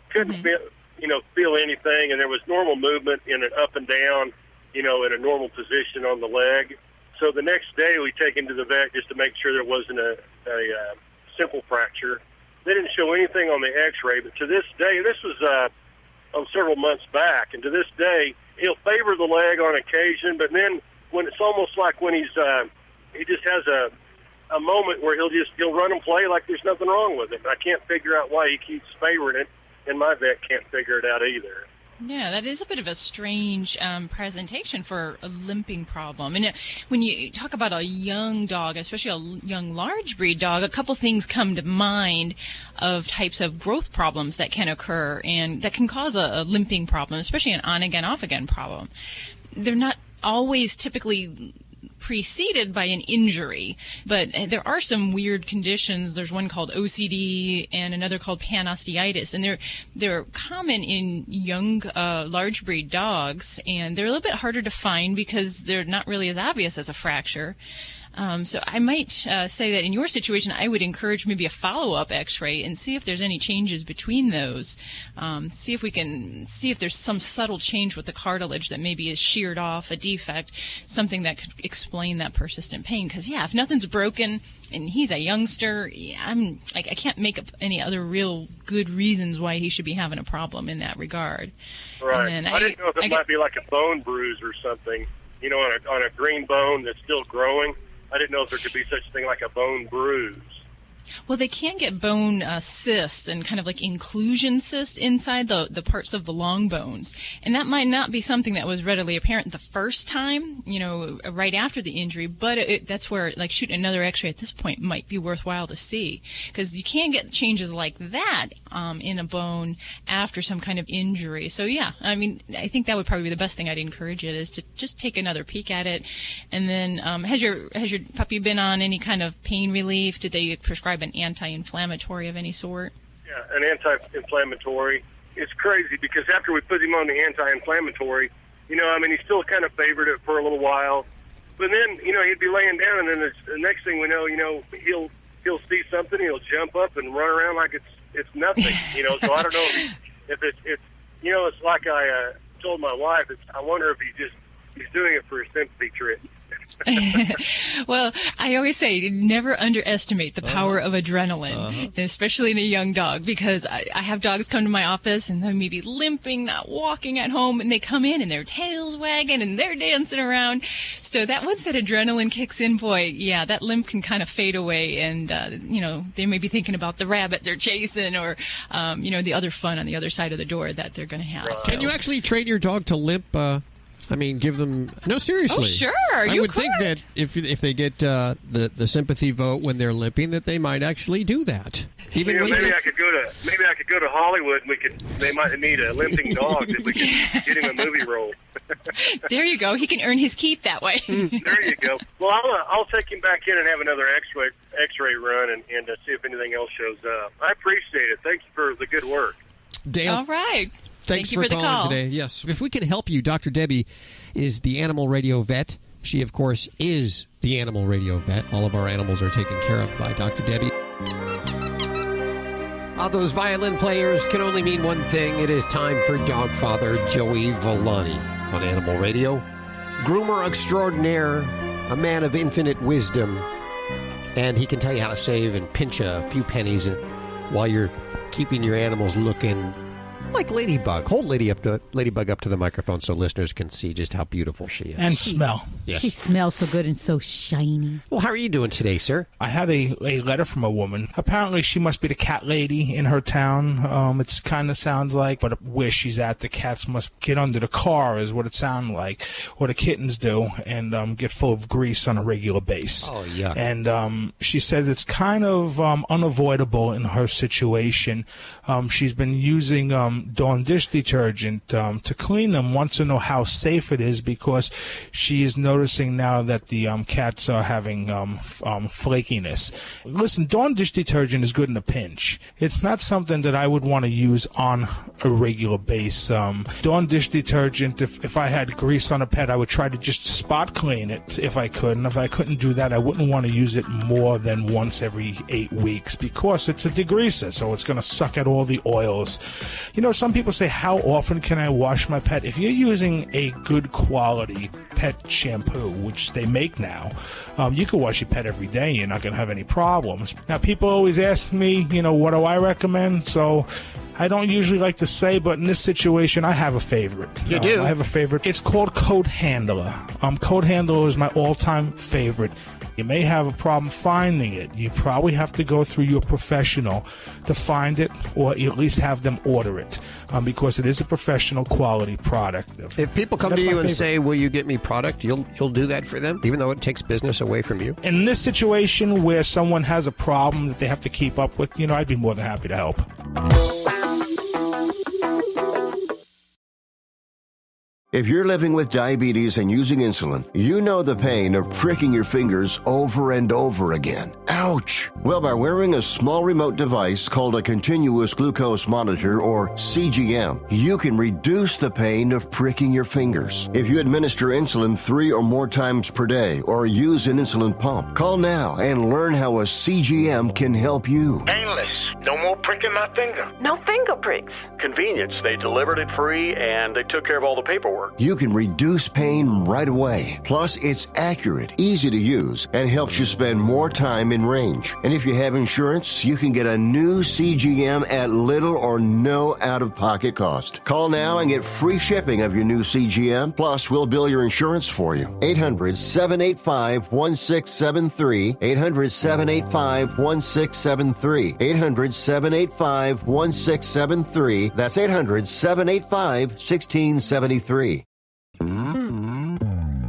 Couldn't feel anything. And there was normal movement in an up and down in a normal position on the leg. So the next day we take him to the vet just to make sure there wasn't a simple fracture. They didn't show anything on the x-ray, but to this day, this was several months back, and to this day, he'll favor the leg on occasion, but then when it's almost like when he just has a moment where he'll run and play like there's nothing wrong with it. I can't figure out why he keeps favoring it, and my vet can't figure it out either. Yeah, that is a bit of a strange presentation for a limping problem. And when you talk about a young dog, especially a young large breed dog, a couple things come to mind of types of growth problems that can occur and that can cause a limping problem, especially an on-again, off-again problem. They're not always typically preceded by an injury, but there are some weird conditions. There's one called OCD and another called panosteitis, and they're common in young large breed dogs, and they're a little bit harder to find because they're not really as obvious as a fracture. So I might say that in your situation, I would encourage maybe a follow-up x-ray and see if there's any changes between those. See if there's some subtle change with the cartilage that maybe is sheared off, a defect, something that could explain that persistent pain. Because, if nothing's broken and he's a youngster, I can't make up any other real good reasons why he should be having a problem in that regard. Right. I didn't know if it might be like a bone bruise or something, on a green bone that's still growing. I didn't know if there could be such a thing like a bone bruise. Well, they can get bone cysts and kind of like inclusion cysts inside the parts of the long bones. And that might not be something that was readily apparent the first time, right after the injury, but that's where shooting another x-ray at this point might be worthwhile to see. Because you can get changes like that in a bone after some kind of injury. So, I think that would probably be the best thing I'd encourage it is to just take another peek at it. And then has your puppy been on any kind of pain relief? Did they prescribe an anti-inflammatory of any sort? Yeah, an anti-inflammatory. It's crazy because after we put him on the anti-inflammatory, he still kind of favored it for a little while. But then, he'd be laying down, and then the next thing we know, he'll see something, he'll jump up and run around like it's nothing. So I don't know if it's it's like I told my wife. I wonder if he's doing it for a sympathy trip. Well, I always say never underestimate the power of adrenaline, especially in a young dog, because I have dogs come to my office and they may be limping, not walking at home, and they come in and their tail's wagging and they're dancing around. So that once that adrenaline kicks in, boy, that limp can kind of fade away, and they may be thinking about the rabbit they're chasing or the other fun on the other side of the door that they're going to have. So. Can you actually train your dog to limp? Give them... No, seriously. Oh, sure. I would think that if they get the sympathy vote when they're limping, that they might actually do that. Maybe I could go to Hollywood and they might need a limping dog if we could get him a movie role. There you go. He can earn his keep that way. There you go. Well, I'll take him back in and have another X-ray run and see if anything else shows up. I appreciate it. Thank you for the good work. Dale. All right. Thanks Thank you for the calling call today. Yes. If we can help you, Dr. Debbie is the Animal Radio Vet. She, of course, is the Animal Radio Vet. All of our animals are taken care of by Dr. Debbie. All those violin players can only mean one thing. It is time for Dogfather Joey Villani on Animal Radio. Groomer extraordinaire, a man of infinite wisdom, and he can tell you how to save and pinch a few pennies while you're keeping your animals looking like Ladybug. Hold Ladybug up to the microphone so listeners can see just how beautiful she is. And smell. Yes. She smells so good and so shiny. Well, how are you doing today, sir? I had a letter from a woman. Apparently, she must be the cat lady in her town. It kind of sounds like, but where she's at, the cats must get under the car is what it sounds like, or the kittens do, and get full of grease on a regular basis. Oh, yeah. And she says it's kind of unavoidable in her situation. She's been using Dawn dish detergent to clean them, wants to know how safe it is because she has noticed noticing now that the cats are having flakiness. Listen, Dawn dish detergent is good in a pinch. It's not something that I would want to use on a regular base. Dawn dish detergent, if I had grease on a pet, I would try to just spot clean it if I could. And if I couldn't do that, I wouldn't want to use it more than once every 8 weeks because it's a degreaser, so it's going to suck out all the oils. You know, some people say, how often can I wash my pet? If you're using a good quality pet shampoo, which they make now, you can wash your pet every day. You're not going to have any problems. Now, people always ask me, you know, what do I recommend? So I don't usually like to say, but in this situation, I have a favorite. You do? I have a favorite. It's called Coat Handler. Coat Handler is my all-time favorite. You may have a problem finding it. You probably have to go through your professional to find it, or at least have them order it, because it is a professional quality product. If people come to you and say, will you get me product, you'll do that for them, even though it takes business away from you? In this situation where someone has a problem that they have to keep up with, you know, I'd be more than happy to help. If you're living with diabetes and using insulin, you know the pain of pricking your fingers over and over again. Ouch! Well, by wearing a small remote device called a continuous glucose monitor, or CGM, you can reduce the pain of pricking your fingers. If you administer insulin 3 or more times per day or use an insulin pump, call now and learn how a CGM can help you. Painless. No more pricking my finger. No finger pricks. Convenience. They delivered it free and they took care of all the paperwork. You can reduce pain right away. Plus, it's accurate, easy to use, and helps you spend more time in range. And if you have insurance, you can get a new CGM at little or no out-of-pocket cost. Call now and get free shipping of your new CGM. Plus, we'll bill your insurance for you. 800-785-1673. 800-785-1673. 800-785-1673. That's 800-785-1673.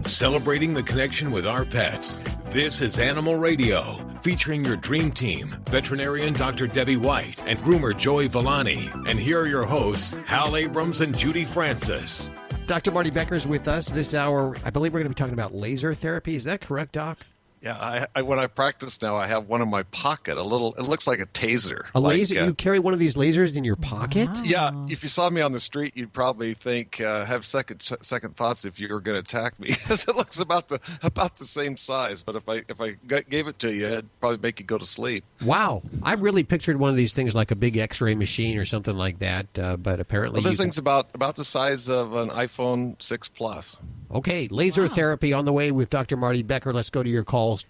Celebrating the connection with our pets. This is Animal Radio, featuring your dream team, veterinarian Dr. Debbie White and groomer Joey Villani. And here are your hosts, Hal Abrams and Judy Francis. Dr. Marty Becker is with us this hour. I believe we're going to be talking about laser therapy. Is that correct, Doc? Yeah, when I practice now, I have one in my pocket. It looks like a taser. A laser? You carry one of these lasers in your pocket? Wow. Yeah. If you saw me on the street, you'd probably think, have second thoughts if you were going to attack me, because it looks about the same size. But if I gave it to you, it'd probably make you go to sleep. Wow, I really pictured one of these things like a big X-ray machine or something like that. But apparently, this thing's about the size of an iPhone 6 Plus. Okay, laser therapy on the way with Dr. Marty Becker. Let's go to your calls.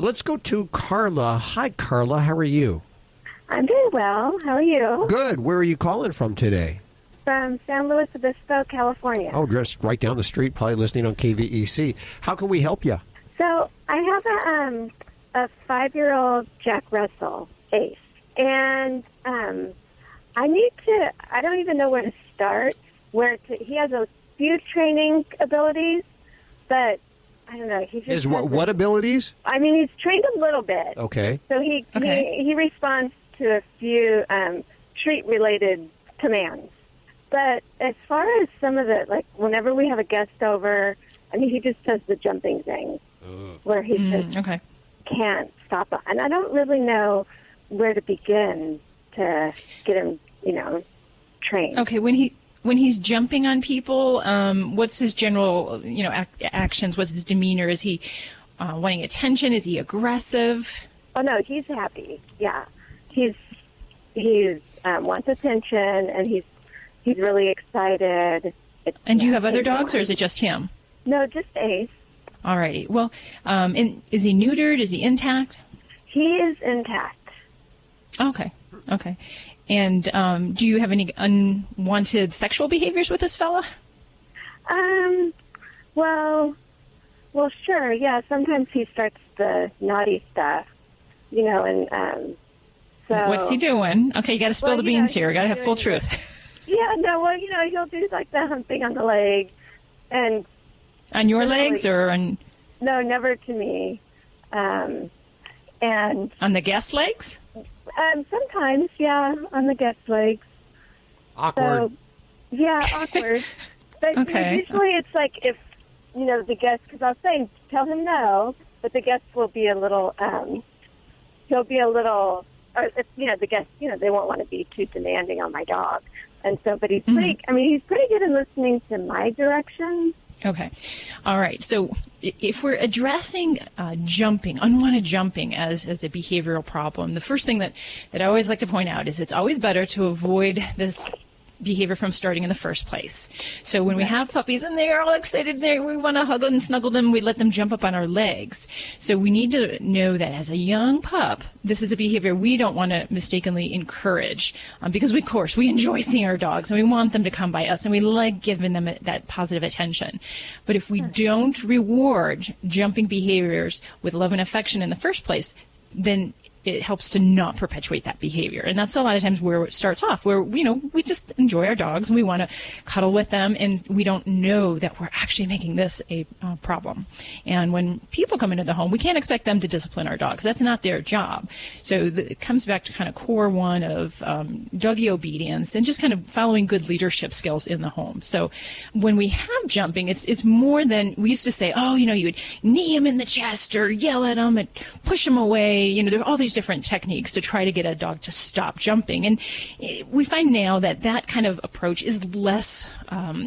Let's go to Carla. Hi, Carla. How are you? I'm doing well. How are you? Good. Where are you calling from today? From San Luis Obispo, California. Oh, just right down the street, probably listening on KVEC. How can we help you? So I have a 5-year-old Jack Russell, Ace. And I don't even know where to start. He has a few training abilities, but I don't know. He just what abilities? I mean, he's trained a little bit. Okay. So he responds to a few treat-related commands. But as far as some of the, like, whenever we have a guest over, I mean, he just does the jumping thing where he just can't stop. And I don't really know where to begin to get him, trained. Okay, when he's jumping on people, what's his general, actions? What's his demeanor? Is he wanting attention? Is he aggressive? Oh no, he's happy. Yeah, he wants attention, and he's really excited. And do you have other dogs, or is it just him? No, just Ace. All righty. Well, is he neutered? Is he intact? He is intact. Okay. And do you have any unwanted sexual behaviors with this fella? Well, sure, yeah. Sometimes he starts the naughty stuff, and so. What's he doing? Okay, you got to spill the beans here. Got to have full truth. Yeah, no, well, he'll do like the humping on the leg, and. On your legs or on? No, never to me. And. On the guest legs? Sometimes, yeah, on the guest legs. Awkward. So, yeah, awkward. But okay. Usually it's like if the guest, because I was saying, tell him no, but the guest will be a little, he'll be a little, or if, the guest, they won't want to be too demanding on my dog. And so, but he's pretty, he's pretty good at listening to my directions. Okay. All right. So if we're addressing unwanted jumping as a behavioral problem, the first thing that I always like to point out is it's always better to avoid this behavior from starting in the first place. So when we have puppies and they're all excited, we want to hug them and snuggle them, we let them jump up on our legs. So we need to know that as a young pup, this is a behavior we don't want to mistakenly encourage because of course we enjoy seeing our dogs and we want them to come by us and we like giving them that positive attention. But if we don't reward jumping behaviors with love and affection in the first place, then it helps to not perpetuate that behavior. And that's a lot of times where it starts off, where, we just enjoy our dogs and we want to cuddle with them and we don't know that we're actually making this a problem. And when people come into the home, we can't expect them to discipline our dogs. That's not their job. So it comes back to kind of core one of doggy obedience and just kind of following good leadership skills in the home. So when we have jumping, it's more than, we used to say, you would knee him in the chest or yell at him and push him away. There are all these different techniques to try to get a dog to stop jumping. And we find now that kind of approach is less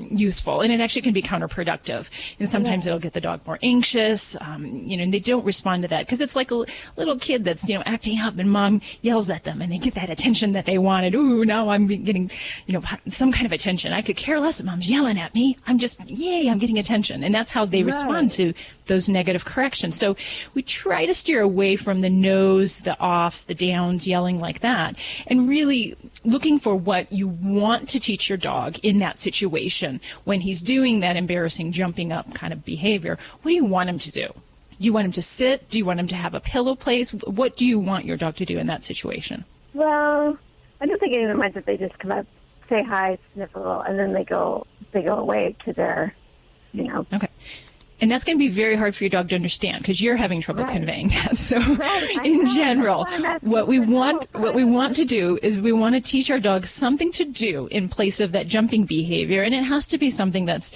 useful, and it actually can be counterproductive. And sometimes it'll get the dog more anxious, and they don't respond to that because it's like a little kid that's, acting up and mom yells at them and they get that attention that they wanted. Ooh, now I'm getting, some kind of attention. I could care less if mom's yelling at me. I'm just, yay, I'm getting attention. And that's how they respond to those negative corrections. So we try to steer away from the no's, the offs, the downs, yelling like that, and really looking for what you want to teach your dog in that situation when he's doing that embarrassing jumping up kind of behavior. What do you want him to do? Do you want him to sit? Do you want him to have a pillow place? What do you want your dog to do in that situation? Well, I don't think anyone minds if they just come up, say hi, sniff a little, and then they go away to their, Okay. And that's going to be very hard for your dog to understand because you're having trouble conveying that. So in general, what we want to do is we want to teach our dog something to do in place of that jumping behavior. And it has to be something that's,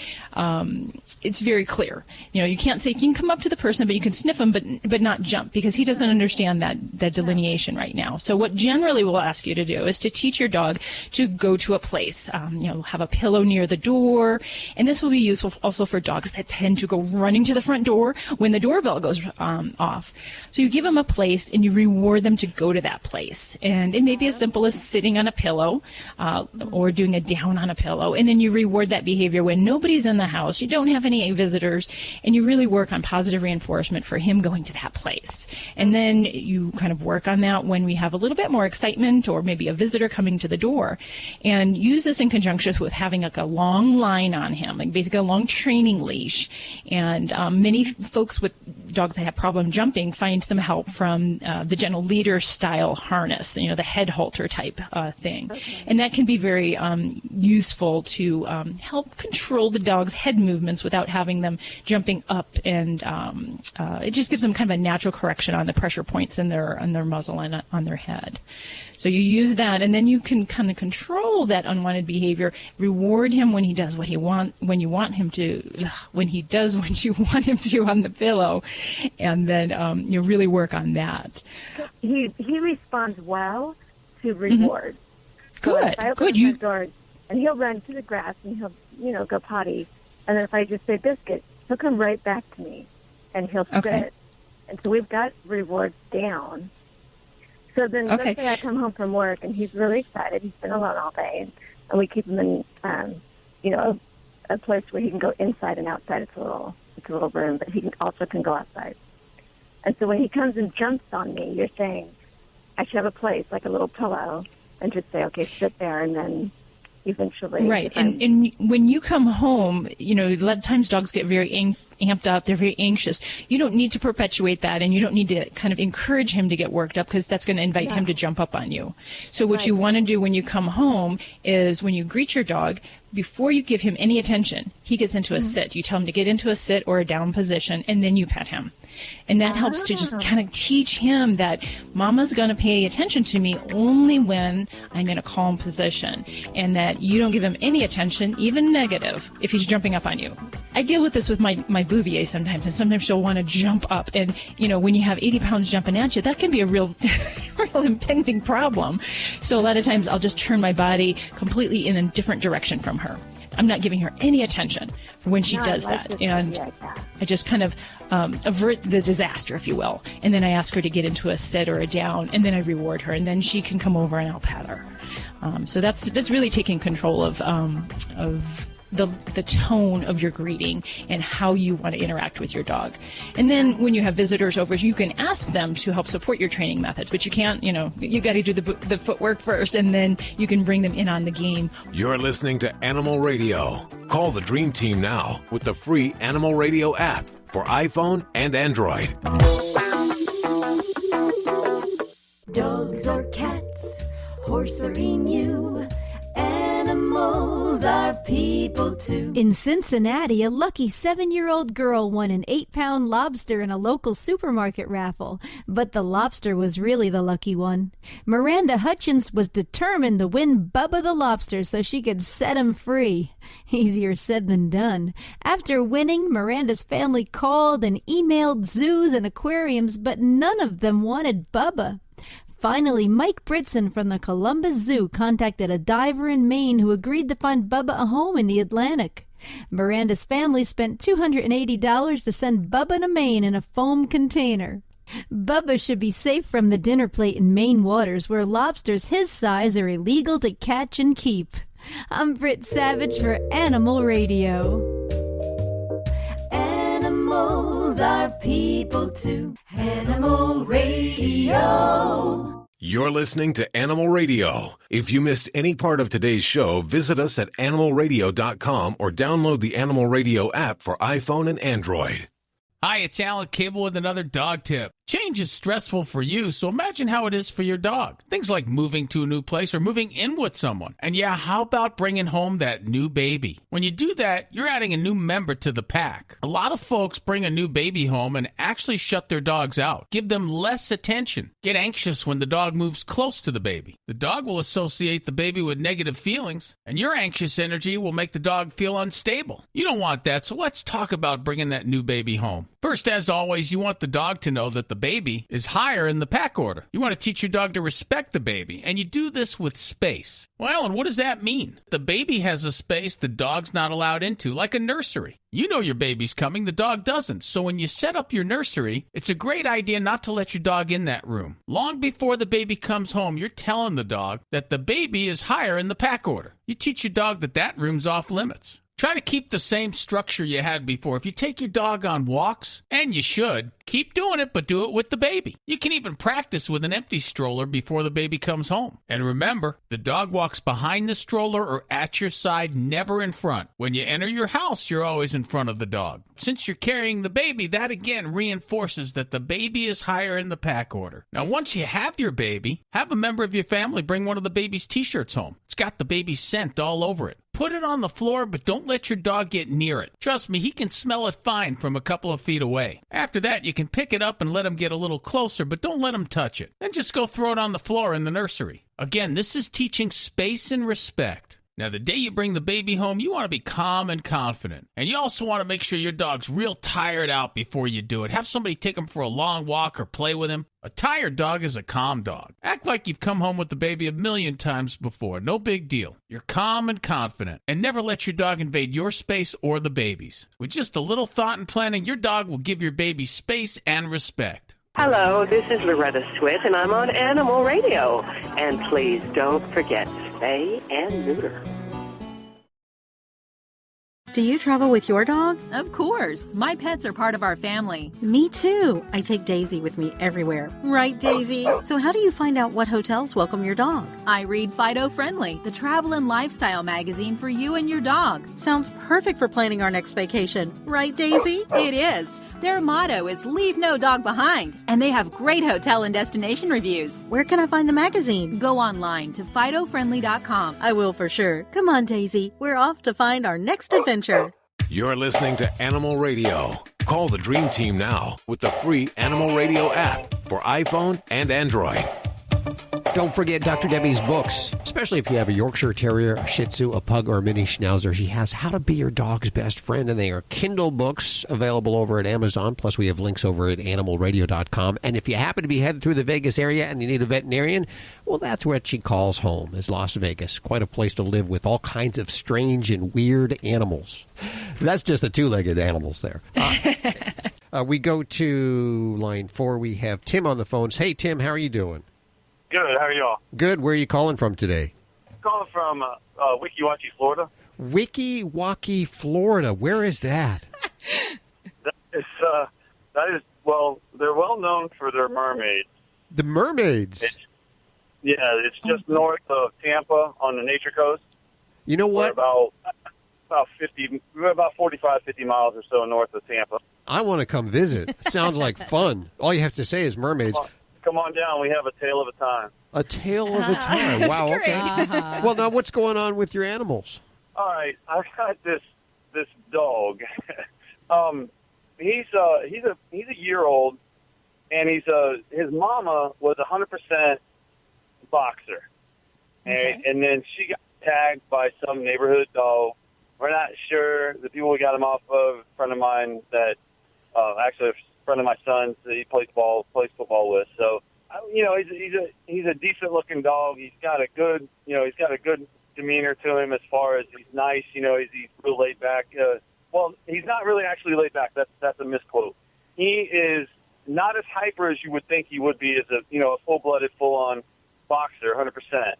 it's very clear. You can't say you can come up to the person, but you can sniff him, but not jump because he doesn't understand that delineation right now. So what generally we'll ask you to do is to teach your dog to go to a place, have a pillow near the door. And this will be useful also for dogs that tend to go running to the front door when the doorbell goes off. So you give them a place and you reward them to go to that place. And it may be as simple as sitting on a pillow or doing a down on a pillow. And then you reward that behavior when nobody's in the house, you don't have any visitors, and you really work on positive reinforcement for him going to that place. And then you kind of work on that when we have a little bit more excitement or maybe a visitor coming to the door. And use this in conjunction with having like a long line on him, like basically a long training leash. And many folks with dogs that have problem jumping find some help from the gentle leader style harness, the head halter type thing. Okay. And that can be very useful to help control the dog's head movements without having them jumping up. And it just gives them kind of a natural correction on the pressure points in their muzzle and on their head. So you use that, and then you can kind of control that unwanted behavior, reward him when he does what he when you want him to, when he does what you want him to on the pillow, and then you really work on that. He responds well to rewards. Mm-hmm. Good, so if I open good. The door, and he'll run to the grass and he'll go potty, and then if I just say biscuit, he'll come right back to me, and he'll sit. And so we've got rewards down. So then let's say I come home from work and he's really excited. He's been alone all day, and we keep him in, a place where he can go inside and outside. It's a little room, but he can go outside. And so when he comes and jumps on me, you're saying I should have a place like a little pillow, and just say, okay, sit there, and then eventually. Right, and when you come home, a lot of times dogs get very amped up, they're very anxious. You don't need to perpetuate that, and you don't need to kind of encourage him to get worked up because that's going to invite him to jump up on you. So what you want to do when you come home is when you greet your dog, before you give him any attention, he gets into a sit. You tell him to get into a sit or a down position, and then you pet him. And that helps to just kind of teach him that mama's going to pay attention to me only when I'm in a calm position, and that you don't give him any attention, even negative, if he's jumping up on you. I deal with this with my Bouvier sometimes, and sometimes she'll want to jump up. And, you know, when you have 80 pounds jumping at you, that can be a real impending problem. So a lot of times I'll just turn my body completely in a different direction from her. I'm not giving her any attention when she does that. And I just kind of avert the disaster, if you will. And then I ask her to get into a sit or a down, and then I reward her, and then she can come over and I'll pet her. So that's really taking control of the tone of your greeting and how you want to interact with your dog. And then when you have visitors over, you can ask them to help support your training methods, but you can't, you got to do the footwork first, and then you can bring them in on the game. You're listening to Animal Radio. Call the Dream Team now with the free Animal Radio app for iPhone and Android. Dogs or cats, horse or emu, animals are people too. In Cincinnati, a lucky 7-year-old girl won an 8-pound lobster in a local supermarket raffle, but the lobster was really the lucky one. Miranda Hutchins was determined to win Bubba the lobster so she could set him free. Easier said than done. After winning, Miranda's family called and emailed zoos and aquariums, but none of them wanted Bubba. Finally, Mike Britson from the Columbus Zoo contacted a diver in Maine who agreed to find Bubba a home in the Atlantic. Miranda's family spent $280 to send Bubba to Maine in a foam container. Bubba should be safe from the dinner plate in Maine waters, where lobsters his size are illegal to catch and keep. I'm Britt Savage for Animal Radio. Animals are people too. Animal Radio. You're listening to Animal Radio. If you missed any part of today's show, visit us at animalradio.com or download the Animal Radio app for iPhone and Android. Hi, it's Alan Cable with another dog tip. Change is stressful for you, so imagine how it is for your dog. Things like moving to a new place or moving in with someone. And yeah, how about bringing home that new baby? When you do that, you're adding a new member to the pack. A lot of folks bring a new baby home and actually shut their dogs out. Give them less attention. Get anxious when the dog moves close to the baby. The dog will associate the baby with negative feelings, and your anxious energy will make the dog feel unstable. You don't want that, so let's talk about bringing that new baby home. First, as always, you want the dog to know that the baby is higher in the pack order. You want to teach your dog to respect the baby, and you do this with space. Well, Alan, what does that mean? The baby has a space the dog's not allowed into, like a nursery. You know your baby's coming, the dog doesn't. So when you set up your nursery, it's a great idea not to let your dog in that room. Long before the baby comes home, you're telling the dog that the baby is higher in the pack order. You teach your dog that that room's off limits. Try to keep the same structure you had before. If you take your dog on walks, and you should, keep doing it, but do it with the baby. You can even practice with an empty stroller before the baby comes home. And remember, the dog walks behind the stroller or at your side, never in front. When you enter your house, you're always in front of the dog. Since you're carrying the baby, that again reinforces that the baby is higher in the pack order. Now, once you have your baby, have a member of your family bring one of the baby's t-shirts home. It's got the baby's scent all over it. Put it on the floor, but don't let your dog get near it. Trust me, he can smell it fine from a couple of feet away. After that, you can pick it up and let him get a little closer, but don't let him touch it. Then just go throw it on the floor in the nursery. Again, this is teaching space and respect. Now, the day you bring the baby home, you want to be calm and confident. And you also want to make sure your dog's real tired out before you do it. Have somebody take him for a long walk or play with him. A tired dog is a calm dog. Act like you've come home with the baby 1,000,000 times before. No big deal. You're calm and confident. And never let your dog invade your space or the baby's. With just a little thought and planning, your dog will give your baby space and respect. Hello, this is Loretta Swit, and I'm on Animal Radio. And please don't forget, spay and neuter. Do you travel with your dog? Of course. My pets are part of our family. Me too. I take Daisy with me everywhere. Right, Daisy? So how do you find out what hotels welcome your dog? I read Fido Friendly, the travel and lifestyle magazine for you and your dog. Sounds perfect for planning our next vacation. Right, Daisy? It is. Their motto is leave no dog behind, and they have great hotel and destination reviews. Where can I find the magazine? Go online to FidoFriendly.com. I will for sure. Come on, Daisy. We're off to find our next adventure. You're listening to Animal Radio. Call the Dream Team now with the free Animal Radio app for iPhone and Android. Don't forget Dr. Debbie's books, especially if you have a Yorkshire Terrier, a Shih Tzu, a Pug, or a Mini Schnauzer. She has How to Be Your Dog's Best Friend, and they are Kindle books available over at Amazon. Plus, we have links over at animalradio.com. And if you happen to be headed through the Vegas area and you need a veterinarian, well, that's what she calls home, is Las Vegas. Quite a place to live with all kinds of strange and weird animals. That's just the two-legged animals there. We go to line 4. We have Tim on the phones. Hey, Tim, how are you doing? Good. How are y'all? Good. Where are you calling from today? I'm calling from Weeki-Wachee, Florida. Weeki-Wachee, Florida. Where is that? That is, well, they're well known for their mermaids. The mermaids? It's just north of Tampa on the Nature Coast. You know what? We're about 45, 50 miles or so north of Tampa. I want to come visit. Sounds like fun. All you have to say is mermaids. Come on down. We have a tale of a time. A tale of a time. Wow. Great. Okay. Well, now what's going on with your animals? All right. I've got this dog. He's a year old, and his mama was 100% boxer, and then she got tagged by some neighborhood dog. We're not sure. The people we got him off of, a friend of mine that actually. Friend of my son's that he plays football with. So, he's a decent looking dog. He's got a good demeanor to him as far as he's nice. He's real laid back. Well, he's not really actually laid back. That's a misquote. He is not as hyper as you would think he would be as a full blooded, full on boxer, 100%.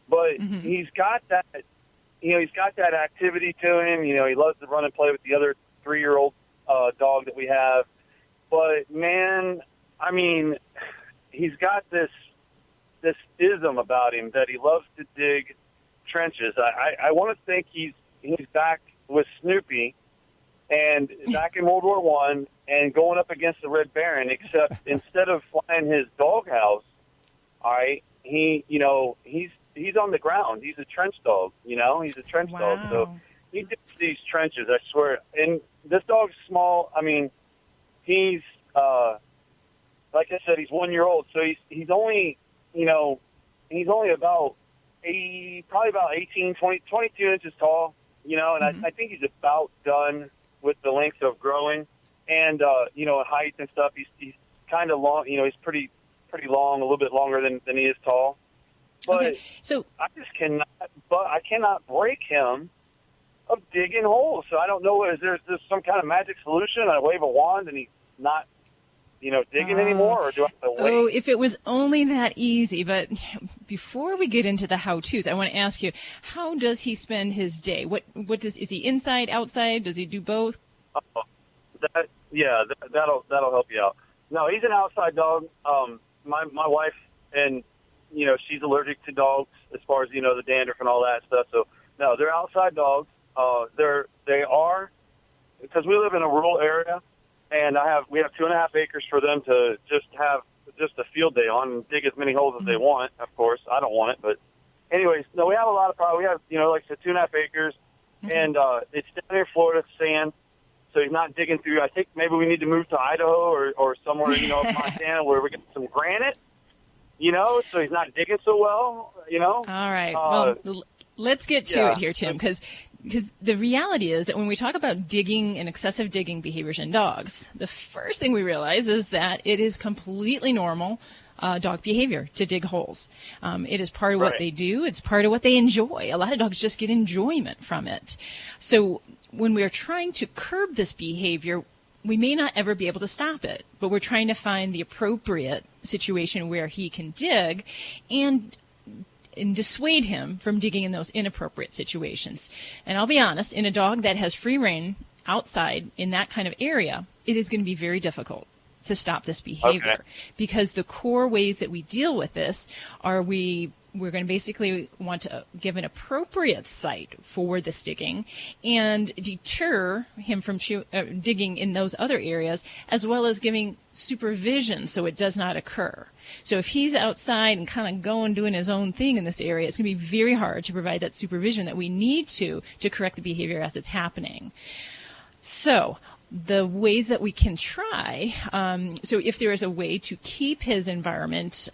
But he's got that. He's got that activity to him. He loves to run and play with the other 3-year-old dog that we have. But, man, I mean, he's got this ism about him that he loves to dig trenches. I want to think he's back with Snoopy and back in World War I and going up against the Red Baron, except instead of flying his doghouse, all right, he's on the ground. He's a trench dog, He's a trench dog. So he digs these trenches, I swear. And this dog's small. I mean, he's, like I said, he's 1 year old, so he's only about probably about 18, 20, 22 inches tall, and I think he's about done with the length of growing and, height and stuff. He's kind of long, he's pretty long, a little bit longer than he is tall. But so I cannot break him of digging holes. So I don't know, is there some kind of magic solution? I wave a wand and he's not, digging anymore, or do I have to wait? Oh, if it was only that easy. But before we get into the how-tos, I want to ask you, how does he spend his day? Is he inside, outside? Does he do both? That'll help you out. No, he's an outside dog. My wife, and she's allergic to dogs as far as the dandruff and all that stuff. So no, they're outside dogs. They are, because we live in a rural area. And we have 2.5 acres for them to just have just a field day on and dig as many holes as they want. Of course, I don't want it, but anyways, no, we have a lot of problems. We have, like I said, 2.5 acres, and it's down here in Florida, sand. So he's not digging through. I think maybe we need to move to Idaho or somewhere, Montana, where we get some granite. So he's not digging so well. All right. Well, let's get to it here, Tim, because the reality is that when we talk about digging and excessive digging behaviors in dogs, the first thing we realize is that it is completely normal dog behavior to dig holes. It is part of what they do. It's part of what they enjoy. A lot of dogs just get enjoyment from it. So when we're trying to curb this behavior, we may not ever be able to stop it, but we're trying to find the appropriate situation where he can dig. And and dissuade him from digging in those inappropriate situations. And I'll be honest, in a dog that has free rein outside in that kind of area, it is going to be very difficult to stop this behavior, because the core ways that we deal with this are we're going to basically want to give an appropriate site for this digging and deter him from digging in those other areas, as well as giving supervision so it does not occur. So if he's outside and kind of doing his own thing in this area, it's going to be very hard to provide that supervision that we need to correct the behavior as it's happening. So the ways that we can try, so if there is a way to keep his environment,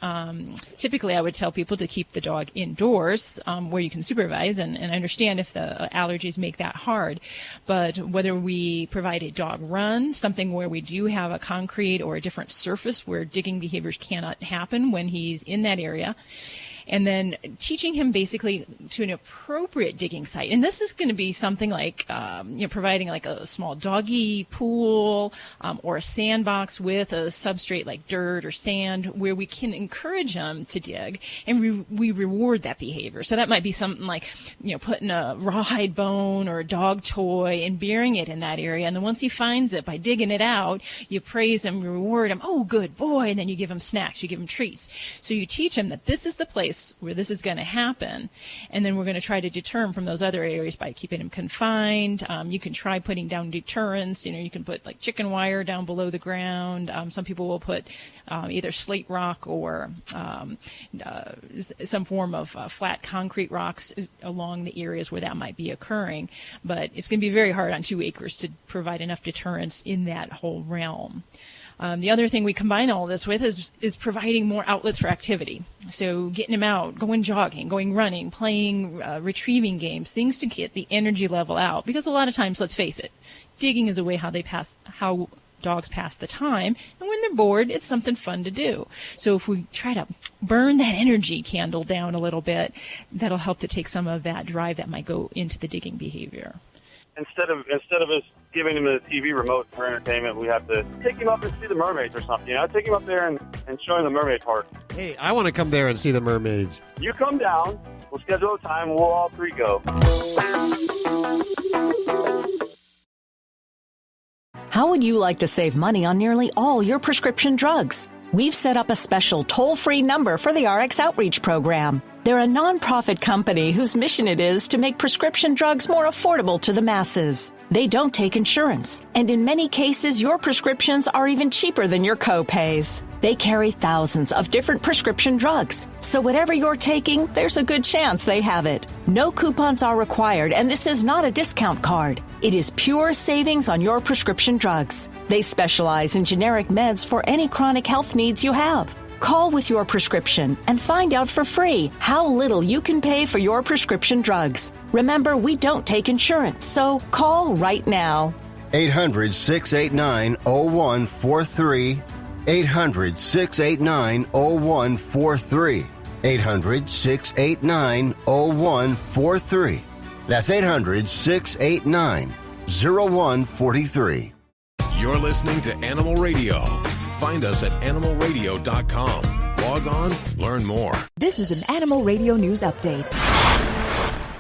typically I would tell people to keep the dog indoors where you can supervise, and I understand if the allergies make that hard, but whether we provide a dog run, something where we do have a concrete or a different surface where digging behaviors cannot happen when he's in that area, and then teaching him basically to an appropriate digging site. And this is going to be something like, providing like a small doggy pool or a sandbox with a substrate like dirt or sand, where we can encourage him to dig, and we reward that behavior. So that might be something like, putting a rawhide bone or a dog toy and burying it in that area. And then once he finds it, by digging it out, you praise him, reward him, oh, good boy, and then you give him snacks, you give him treats. So you teach him that this is the place where this is going to happen, and then we're going to try to deter him from those other areas by keeping him confined. You can try putting down deterrents. You can put like chicken wire down below the ground. Some people will put either slate rock or some form of flat concrete rocks along the areas where that might be occurring. But it's going to be very hard on 2 acres to provide enough deterrence in that whole realm. The other thing we combine all this with is providing more outlets for activity. So getting him out, going jogging, going running, playing retrieving games, things to get the energy level out. Because a lot of times, let's face it, digging is a way how dogs pass the time. And when they're bored, it's something fun to do. So if we try to burn that energy candle down a little bit, that'll help to take some of that drive that might go into the digging behavior. Instead of us giving him a TV remote for entertainment, we have to take him up and see the mermaids or something. Take him up there and show him the mermaid park. Hey, I want to come there and see the mermaids. You come down, we'll schedule a time, we'll all 3 go. How would you like to save money on nearly all your prescription drugs? We've set up a special toll-free number for the RX Outreach Program. They're a nonprofit company whose mission it is to make prescription drugs more affordable to the masses. They don't take insurance, and in many cases, your prescriptions are even cheaper than your co-pays. They carry thousands of different prescription drugs, so whatever you're taking, there's a good chance they have it. No coupons are required, and this is not a discount card. It is pure savings on your prescription drugs. They specialize in generic meds for any chronic health needs you have. Call with your prescription and find out for free how little you can pay for your prescription drugs. Remember, we don't take insurance, so call right now. 800-689-0143. 800-689-0143. 800-689-0143. That's 800-689-0143. You're listening to Animal Radio. Find us at animalradio.com. Log on, learn more. This is an Animal Radio News Update.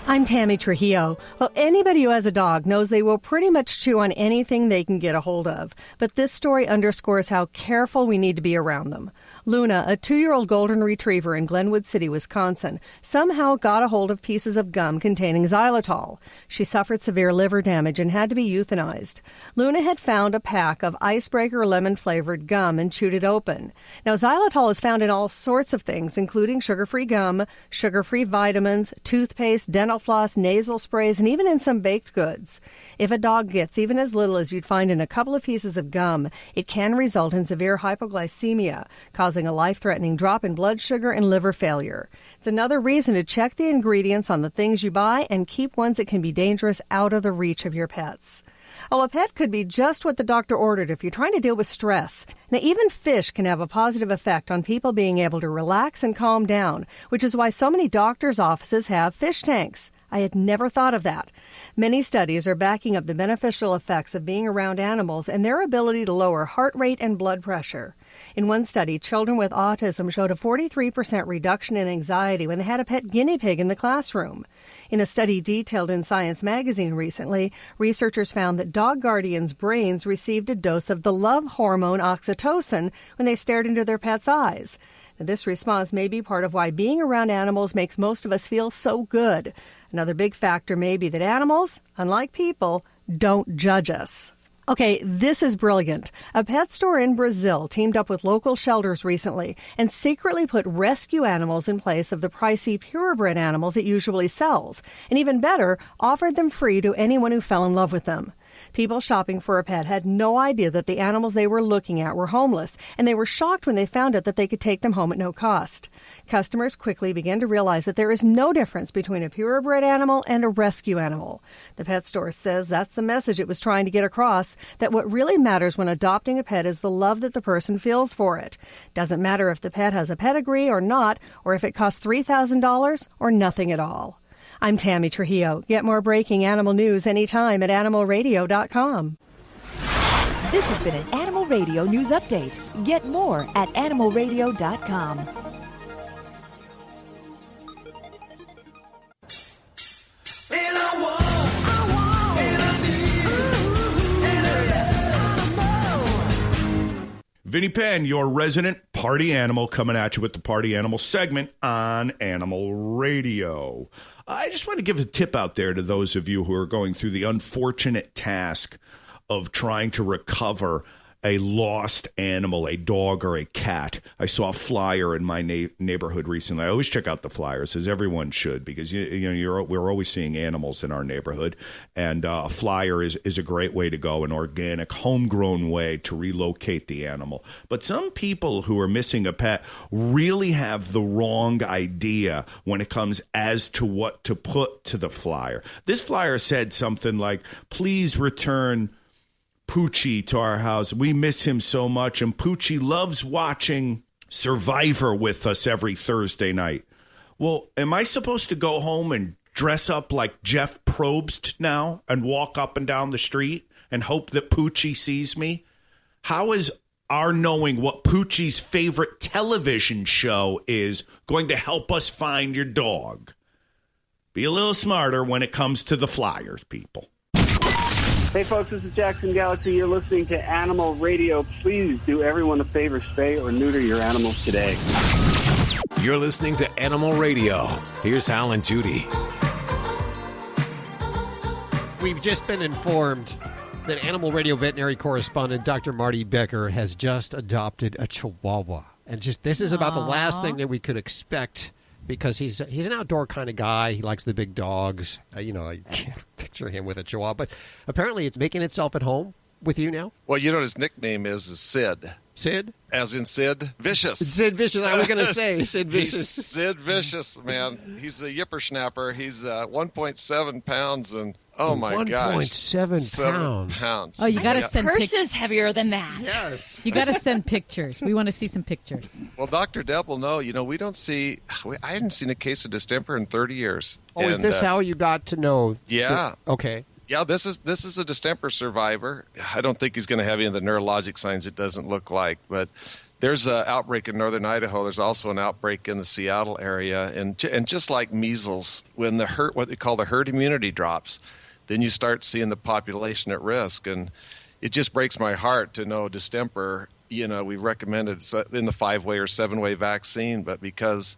I'm Tammy Trujillo. Well, anybody who has a dog knows they will pretty much chew on anything they can get a hold of. But this story underscores how careful we need to be around them. Luna, a 2-year-old golden retriever in Glenwood City, Wisconsin, somehow got a hold of pieces of gum containing xylitol. She suffered severe liver damage and had to be euthanized. Luna had found a pack of icebreaker lemon-flavored gum and chewed it open. Now, xylitol is found in all sorts of things, including sugar-free gum, sugar-free vitamins, toothpaste, dental floss, nasal sprays, and even in some baked goods. If a dog gets even as little as you'd find in a couple of pieces of gum, it can result in severe hypoglycemia, causing a life-threatening drop in blood sugar and liver failure. It's another reason to check the ingredients on the things you buy and keep ones that can be dangerous out of the reach of your pets. Well, a pet could be just what the doctor ordered if you're trying to deal with stress. Now, even fish can have a positive effect on people being able to relax and calm down, which is why so many doctors' offices have fish tanks. I had never thought of that. Many studies are backing up the beneficial effects of being around animals and their ability to lower heart rate and blood pressure. In one study, children with autism showed a 43% reduction in anxiety when they had a pet guinea pig in the classroom. In a study detailed in Science magazine recently, researchers found that dog guardians' brains received a dose of the love hormone oxytocin when they stared into their pet's eyes. Now, this response may be part of why being around animals makes most of us feel so good. Another big factor may be that animals, unlike people, don't judge us. Okay, this is brilliant. A pet store in Brazil teamed up with local shelters recently and secretly put rescue animals in place of the pricey purebred animals it usually sells, and even better, offered them free to anyone who fell in love with them. People shopping for a pet had no idea that the animals they were looking at were homeless, and they were shocked when they found out that they could take them home at no cost. Customers quickly began to realize that there is no difference between a purebred animal and a rescue animal. The pet store says that's the message it was trying to get across, that what really matters when adopting a pet is the love that the person feels for it. Doesn't matter if the pet has a pedigree or not, or if it costs $3,000 or nothing at all. I'm Tammy Trujillo. Get more breaking animal news anytime at animalradio.com. This has been an Animal Radio News Update. Get more at animalradio.com. Vinny Penn, your resident party animal, coming at you with the party animal segment on Animal Radio. I just want to give a tip out there to those of you who are going through the unfortunate task of trying to recover a lost animal, a dog or a cat. I saw a flyer in my neighborhood recently. I always check out the flyers, as everyone should, because we're always seeing animals in our neighborhood, and a flyer is a great way to go, an organic, homegrown way to relocate the animal. But some people who are missing a pet really have the wrong idea when it comes as to what to put to the flyer. This flyer said something like, "Please return Poochie to our house. We miss him so much, and Poochie loves watching Survivor with us every Thursday night." Well, am I supposed to go home and dress up like Jeff Probst now and walk up and down the street and hope that Poochie sees me? How is our knowing what Poochie's favorite television show is going to help us find your dog? Be a little smarter when it comes to the flyers, people. Hey folks, this is Jackson Galaxy. You're listening to Animal Radio. Please do everyone a favor, spay or neuter your animals today. You're listening to Animal Radio. Here's Hal and Judy. We've just been informed that Animal Radio Veterinary Correspondent Dr. Marty Becker has just adopted a Chihuahua. And this is about the last thing that we could expect, because he's an outdoor kind of guy. He likes the big dogs. I can't picture him with a Chihuahua. But apparently it's making itself at home with you now? Well, you know what his nickname is Sid. Sid? As in Sid Vicious. Sid Vicious. I was going to say Sid Vicious. He's Sid Vicious, man. He's a yippersnapper. He's 1.7 pounds and... Oh, my gosh. 1.7 pounds. Oh, you got to send purse is heavier than that. Yes. You got to send pictures. We want to see some pictures. Well, Dr. Deb will know. We don't see... I hadn't seen a case of distemper in 30 years. Oh, is this how you got to know? Yeah. Okay. Yeah, this is a distemper survivor. I don't think he's going to have any of the neurologic signs, it doesn't look like. But there's an outbreak in northern Idaho. There's also an outbreak in the Seattle area. And just like measles, when what they call the herd immunity drops, then you start seeing the population at risk. And it just breaks my heart to know distemper, we recommended in the 5-way or 7-way vaccine, but because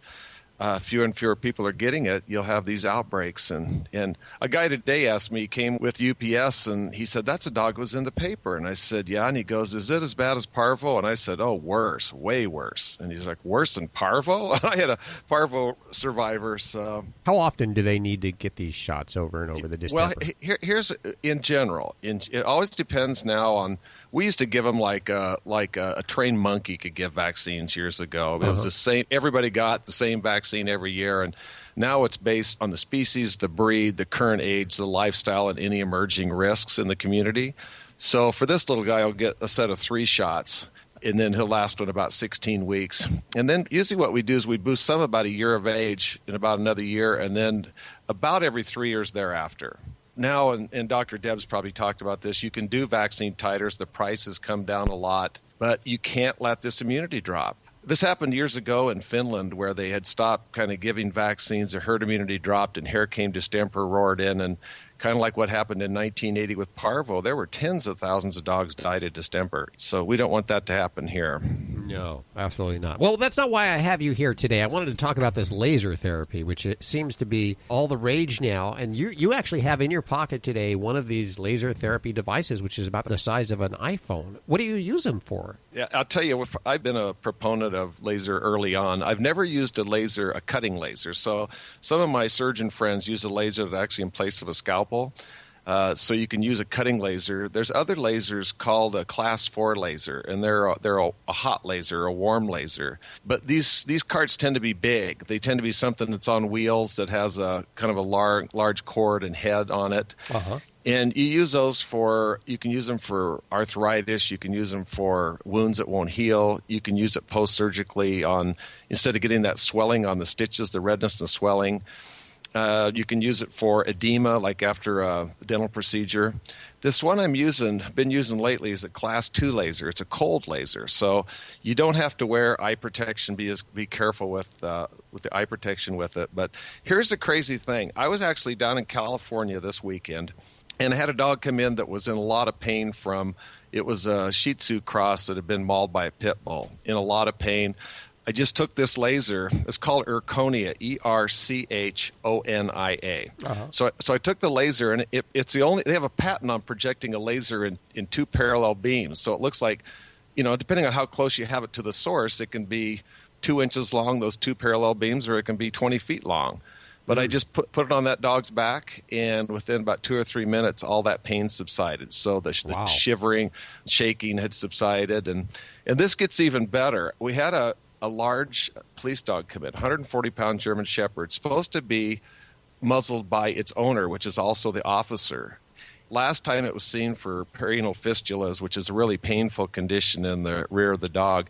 fewer and fewer people are getting it, you'll have these outbreaks. And a guy today asked me, he came with UPS, and he said, "That's a dog was in the paper." And I said, "Yeah." And he goes, "Is it as bad as parvo?" And I said, "Oh, worse, way worse." And he's like, "Worse than parvo?" I had a parvo survivor. So how often do they need to get these shots over and over the distemper? Well, here's in general. It always depends now on. We used to give them like a trained monkey could give vaccines years ago. It was the same. Everybody got the same vaccine every year, and now it's based on the species, the breed, the current age, the lifestyle, and any emerging risks in the community. So for this little guy, I'll get a set of 3 shots. and then he'll last one about 16 weeks. And then usually what we do is we boost some about a year of age in about another year, and then about every 3 years thereafter. Now, and Dr. Deb's probably talked about this, you can do vaccine titers. The price has come down a lot, but you can't let this immunity drop. This happened years ago in Finland where they had stopped kind of giving vaccines. The herd immunity dropped and here came distemper, roared in, and kind of like what happened in 1980 with parvo, there were tens of thousands of dogs died of distemper. So we don't want that to happen here. No, absolutely not. Well, that's not why I have you here today. I wanted to talk about this laser therapy, which it seems to be all the rage now. And you actually have in your pocket today one of these laser therapy devices, which is about the size of an iPhone. What do you use them for? Yeah, I'll tell you, I've been a proponent of laser early on. I've never used a cutting laser. So some of my surgeon friends use a laser that actually in place of a scalpel. So you can use a cutting laser. There's other lasers called a class 4 laser, and they're a hot laser, a warm laser. But these carts tend to be big. They tend to be something that's on wheels that has a kind of a large cord and head on it. Uh-huh. And you use those you can use them for arthritis. You can use them for wounds that won't heal. You can use it post-surgically instead of getting that swelling on the stitches, the redness and the swelling. You can use it for edema, like after a dental procedure. This one been using lately is a class 2 laser. It's a cold laser, so you don't have to wear eye protection. Be careful with the eye protection with it. But here's the crazy thing. I was actually down in California this weekend, and I had a dog come in that was in a lot of pain it was a Shih Tzu cross that had been mauled by a pit bull, in a lot of pain. I just took this laser. It's called Erchonia, Erchonia. Uh-huh. So I took the laser, and it's the only. They have a patent on projecting a laser in 2 parallel beams. So it looks like, depending on how close you have it to the source, it can be 2 inches long, those 2 parallel beams, or it can be 20 feet long. But I just put it on that dog's back, and within about 2 or 3 minutes, all that pain subsided. So the shivering, shaking had subsided, and this gets even better. We had a large police dog come in, 140-pound German Shepard, supposed to be muzzled by its owner, which is also the officer. Last time it was seen for perianal fistulas, which is a really painful condition in the rear of the dog.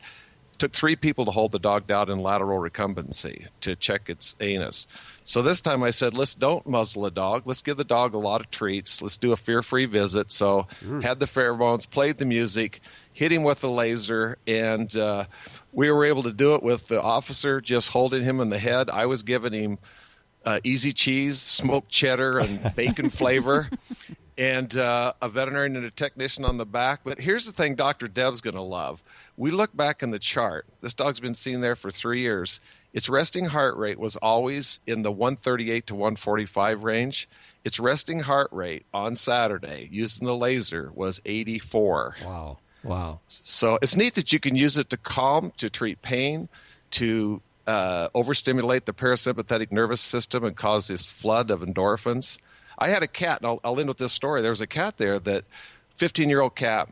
It took 3 people to hold the dog down in lateral recumbency to check its anus. So this time I said, let's don't muzzle a dog. Let's give the dog a lot of treats. Let's do a fear-free visit. So had the pheromones, played the music, hit him with the laser, and we were able to do it with the officer just holding him in the head. I was giving him easy cheese, smoked cheddar, and bacon flavor, and a veterinarian and a technician on the back. But here's the thing Dr. Deb's going to love. We look back in the chart. This dog's been seen there for 3 years. Its resting heart rate was always in the 138 to 145 range. Its resting heart rate on Saturday using the laser was 84. Wow. So it's neat that you can use it to calm, to treat pain, to overstimulate the parasympathetic nervous system and cause this flood of endorphins. I had a cat, and I'll end with this story. There was a cat there, 15-year-old cat,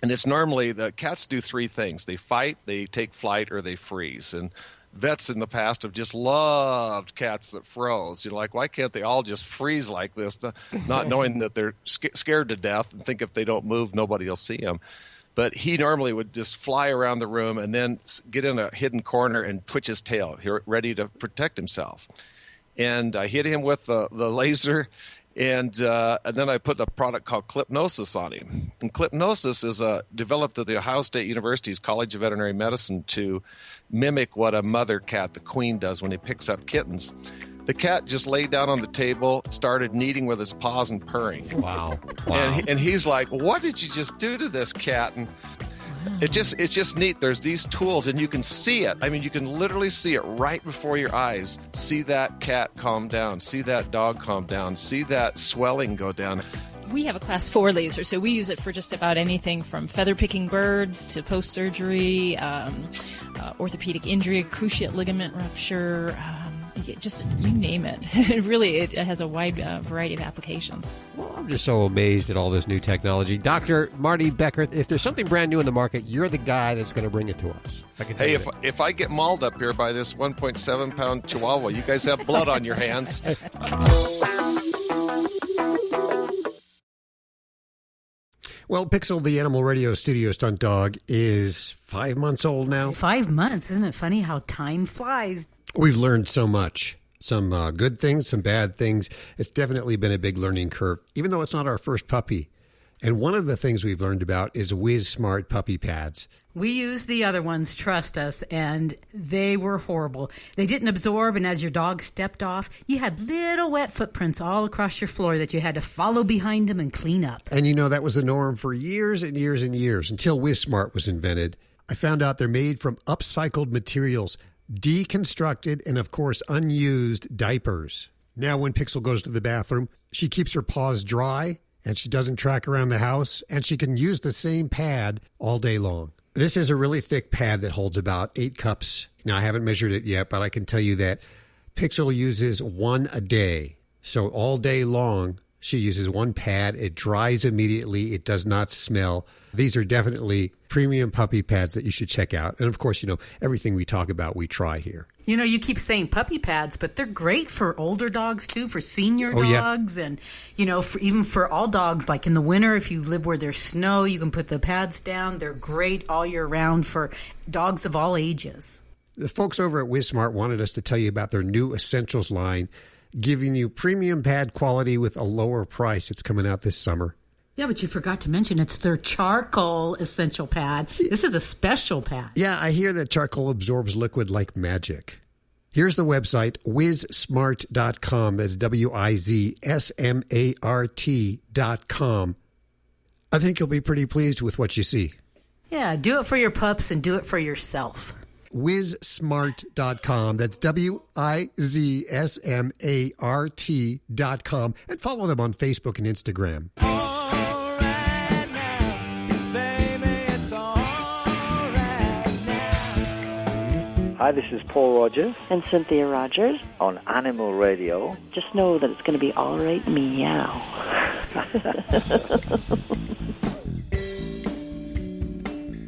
and it's normally the cats do 3 things. They fight, they take flight, or they freeze. And vets in the past have just loved cats that froze. Like, why can't they all just freeze like this, not knowing that they're scared to death and think if they don't move, nobody will see them. But he normally would just fly around the room and then get in a hidden corner and twitch his tail, ready to protect himself. And I hit him with the laser, and then I put a product called Clipnosis on him. And Clipnosis is developed at the Ohio State University's College of Veterinary Medicine to mimic what a mother cat, the queen, does when he picks up kittens. The cat just laid down on the table, started kneading with his paws and purring. Wow. And he's like, what did you just do to this cat? And it's just neat. There's these tools, and you can see it. I mean, you can literally see it right before your eyes. See that cat calm down. See that dog calm down. See that swelling go down. We have a class 4 laser, so we use it for just about anything from feather picking birds to post-surgery, orthopedic injury, cruciate ligament rupture, just you name it. It has a wide variety of applications. Well, I'm just so amazed at all this new technology. Dr. Marty Becker, if there's something brand new in the market, you're the guy that's going to bring it to us. Hey, if I get mauled up here by this 1.7-pound chihuahua, you guys have blood on your hands. Well, Pixel, the Animal Radio studio stunt dog, is 5 months old now. 5 months. Isn't it funny how time flies? We've learned so much. Some good things, some bad things. It's definitely been a big learning curve, even though it's not our first puppy. And one of the things we've learned about is Whiz Smart puppy pads. We used the other ones, trust us, and they were horrible. They didn't absorb, and as your dog stepped off, you had little wet footprints all across your floor that you had to follow behind them and clean up. And you know, that was the norm for years and years and years until Whiz Smart was invented. I found out they're made from upcycled materials, deconstructed, and of course, unused diapers. Now, when Pixel goes to the bathroom, she keeps her paws dry, and she doesn't track around the house, and she can use the same pad all day long. This is a really thick pad that holds about 8 cups. Now, I haven't measured it yet, but I can tell you that Pixel uses one a day. So all day long, she uses one pad. It dries immediately. It does not smell. These are definitely premium puppy pads that you should check out. And of course, you know, everything we talk about, we try here. You know, you keep saying puppy pads, but they're great for older dogs, too, for senior dogs. Yeah. And, you know, even for all dogs, like in the winter, if you live where there's snow, you can put the pads down. They're great all year round for dogs of all ages. The folks over at WizSmart wanted us to tell you about their new Essentials line, giving you premium pad quality with a lower price. It's coming out this summer. Yeah, but you forgot to mention it's their charcoal essential pad. This is a special pad. Yeah, I hear that charcoal absorbs liquid like magic. Here's the website, WizSmart.com. That's WIZSMART.com. I think you'll be pretty pleased with what you see. Yeah, do it for your pups and do it for yourself. WizSmart.com. That's WIZSMART.com. And follow them on Facebook and Instagram. Hi, this is Paul Rogers. And Cynthia Rogers. On Animal Radio. Just know that it's going to be all right, meow.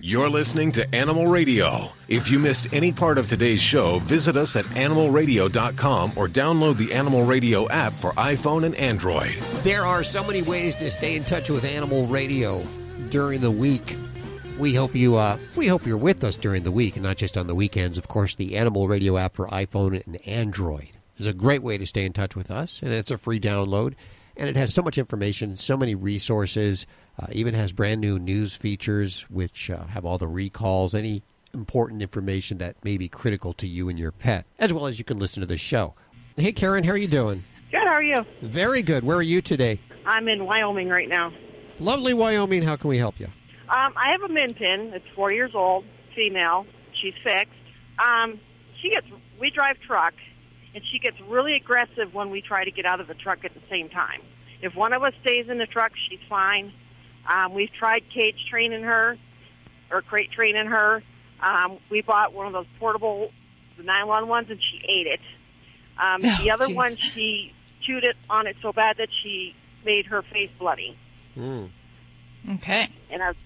You're listening to Animal Radio. If you missed any part of today's show, visit us at animalradio.com or download the Animal Radio app for iPhone and Android. There are so many ways to stay in touch with Animal Radio during the week. We hope you're with us during the week and not just on the weekends. Of course, the Animal Radio app for iPhone and Android is a great way to stay in touch with us, and it's a free download. And it has so much information, so many resources, even has brand new news features which have all the recalls, any important information that may be critical to you and your pet, as well as you can listen to the show. Hey, Karen, how are you doing? Good, how are you? Very good. Where are you today? I'm in Wyoming right now. Lovely Wyoming. How can we help you? I have a Min Pin. It's 4 years old, female. She's fixed. We drive truck, and she gets really aggressive when we try to get out of the truck at the same time. If one of us stays in the truck, she's fine. We've tried cage training her or crate training her. We bought one of those portable, the nylon ones, and she ate it. The other one, she chewed it on it so bad that she made her face bloody. Okay. And I was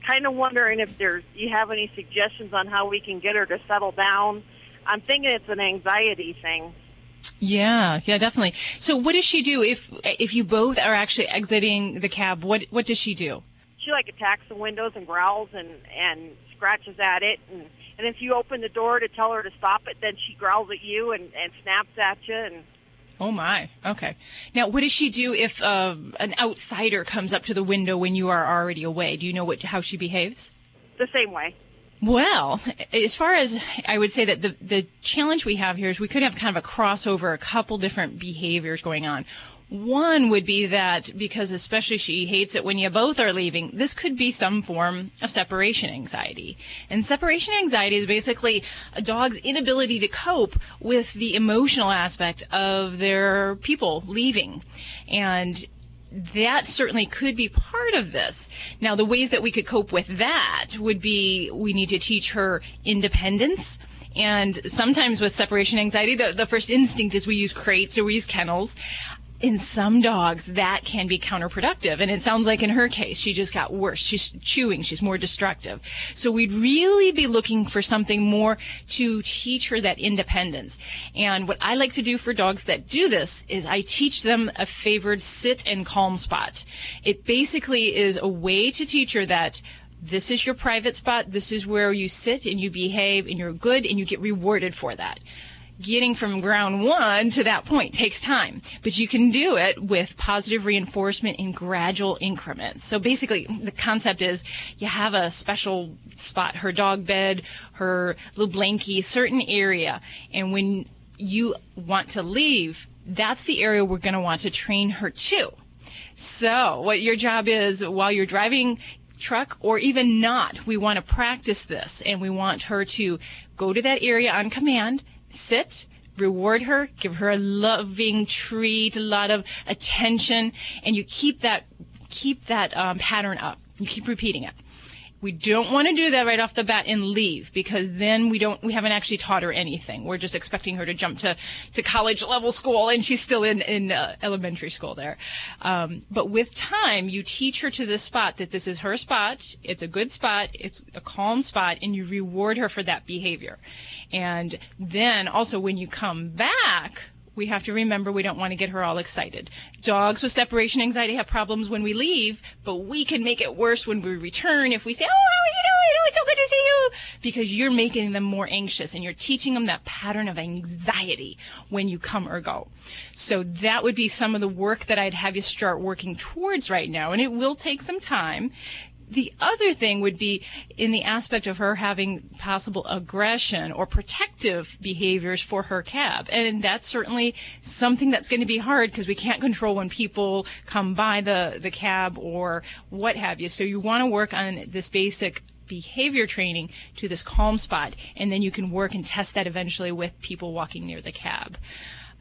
kind of wondering if you have any suggestions on how we can get her to settle down. I'm thinking it's an anxiety thing. Yeah, definitely. So what does she do if you both are actually exiting the cab? What does she do? She attacks the windows and growls and scratches at it. And if you open the door to tell her to stop it, then she growls at you and snaps at you. And oh my. Okay. Now, what does she do if an outsider comes up to the window when you are already away? Do you know how she behaves? The same way. Well, as far as I would say that the challenge we have here is we could have kind of a crossover, a couple different behaviors going on. One would be that because especially she hates it when you both are leaving, this could be some form of separation anxiety. And separation anxiety is basically a dog's inability to cope with the emotional aspect of their people leaving. And that certainly could be part of this. Now, the ways that we could cope with that would be we need to teach her independence. And sometimes with separation anxiety, the first instinct is we use crates or we use kennels. in some dogs, that can be counterproductive. And it sounds like in her case, she just got worse. She's chewing. She's more destructive. So we'd really be looking for something more to teach her that independence. And what I like to do for dogs that do this is I teach them a favored sit and calm spot. It basically is a way to teach her that this is your private spot. This is where you sit and you behave and you're good and you get rewarded for that. Getting from ground one to that point takes time, but you can do it with positive reinforcement in gradual increments. So basically, the concept is you have a special spot, her dog bed, her little blankie, certain area, and when you want to leave, that's the area we're going to want to train her to. So what your job is while you're driving truck or even not, we want to practice this, and we want her to go to that area on command, sit, reward her, give her a loving treat, a lot of attention, and you keep that pattern up. You keep repeating it. We don't want to do that right off the bat and leave, because then we haven't actually taught her anything. We're just expecting her to jump to college level school, and she's still in elementary school there. But with time, you teach her to this spot, that this is her spot. It's a good spot. It's a calm spot, and you reward her for that behavior. And then also when you come back, we have to remember we don't want to get her all excited. Dogs with separation anxiety have problems when we leave, but we can make it worse when we return if we say, "Oh, how are you doing? Oh, it's so good to see you," because you're making them more anxious and you're teaching them that pattern of anxiety when you come or go. So that would be some of the work that I'd have you start working towards right now, and it will take some time. The other thing would be in the aspect of her having possible aggression or protective behaviors for her cab. And that's certainly something that's going to be hard because we can't control when people come by the cab or what have you. So you want to work on this basic behavior training to this calm spot, and then you can work and test that eventually with people walking near the cab.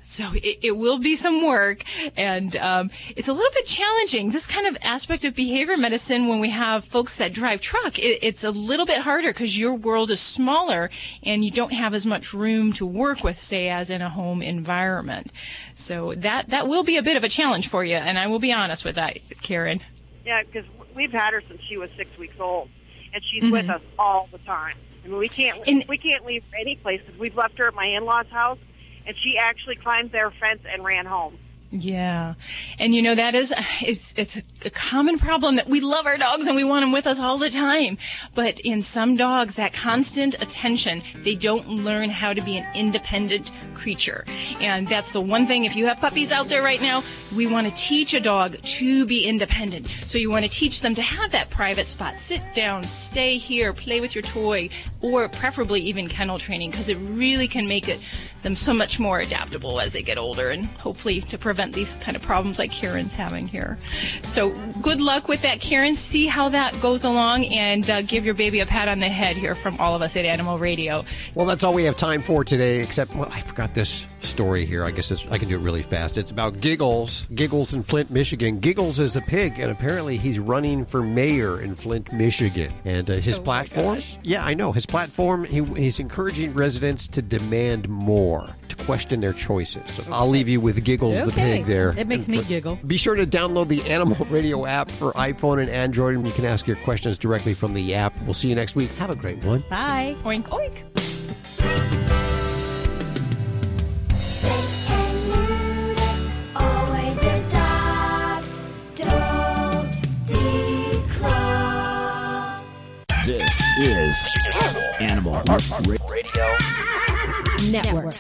So it will be some work, and it's a little bit challenging. This kind of aspect of behavior medicine, when we have folks that drive truck, it's a little bit harder because your world is smaller and you don't have as much room to work with, say, as in a home environment. So that will be a bit of a challenge for you, and I will be honest with that, Karen. Yeah, because we've had her since she was 6 weeks old, and she's with us all the time. I mean, we can't leave her any place because we've left her at my in-laws' house, and she actually climbed their fence and ran home. Yeah. And you know, that is, it's a common problem that we love our dogs and we want them with us all the time. But in some dogs, that constant attention, they don't learn how to be an independent creature. And that's the one thing, if you have puppies out there right now, we want to teach a dog to be independent. So you want to teach them to have that private spot. Sit down, stay here, play with your toy, or preferably even kennel training, because it really can make them so much more adaptable as they get older, and hopefully to prevent these kind of problems like Karen's having here. So good luck with that, Karen. See how that goes along, and give your baby a pat on the head here from all of us at Animal Radio. Well, that's all we have time for today, except, well, I forgot this story here. I guess I can do it really fast. It's about Giggles. Giggles in Flint, Michigan. Giggles is a pig, and apparently he's running for mayor in Flint, Michigan. And his platform? Yeah, I know. His platform, he's encouraging residents to demand more, to question their choices. So I'll leave you with Giggles the pig there. It makes me giggle. Be sure to download the Animal Radio app for iPhone and Android, and you can ask your questions directly from the app. We'll see you next week. Have a great one. Bye. Oink, oink. This is Animal Radio Network.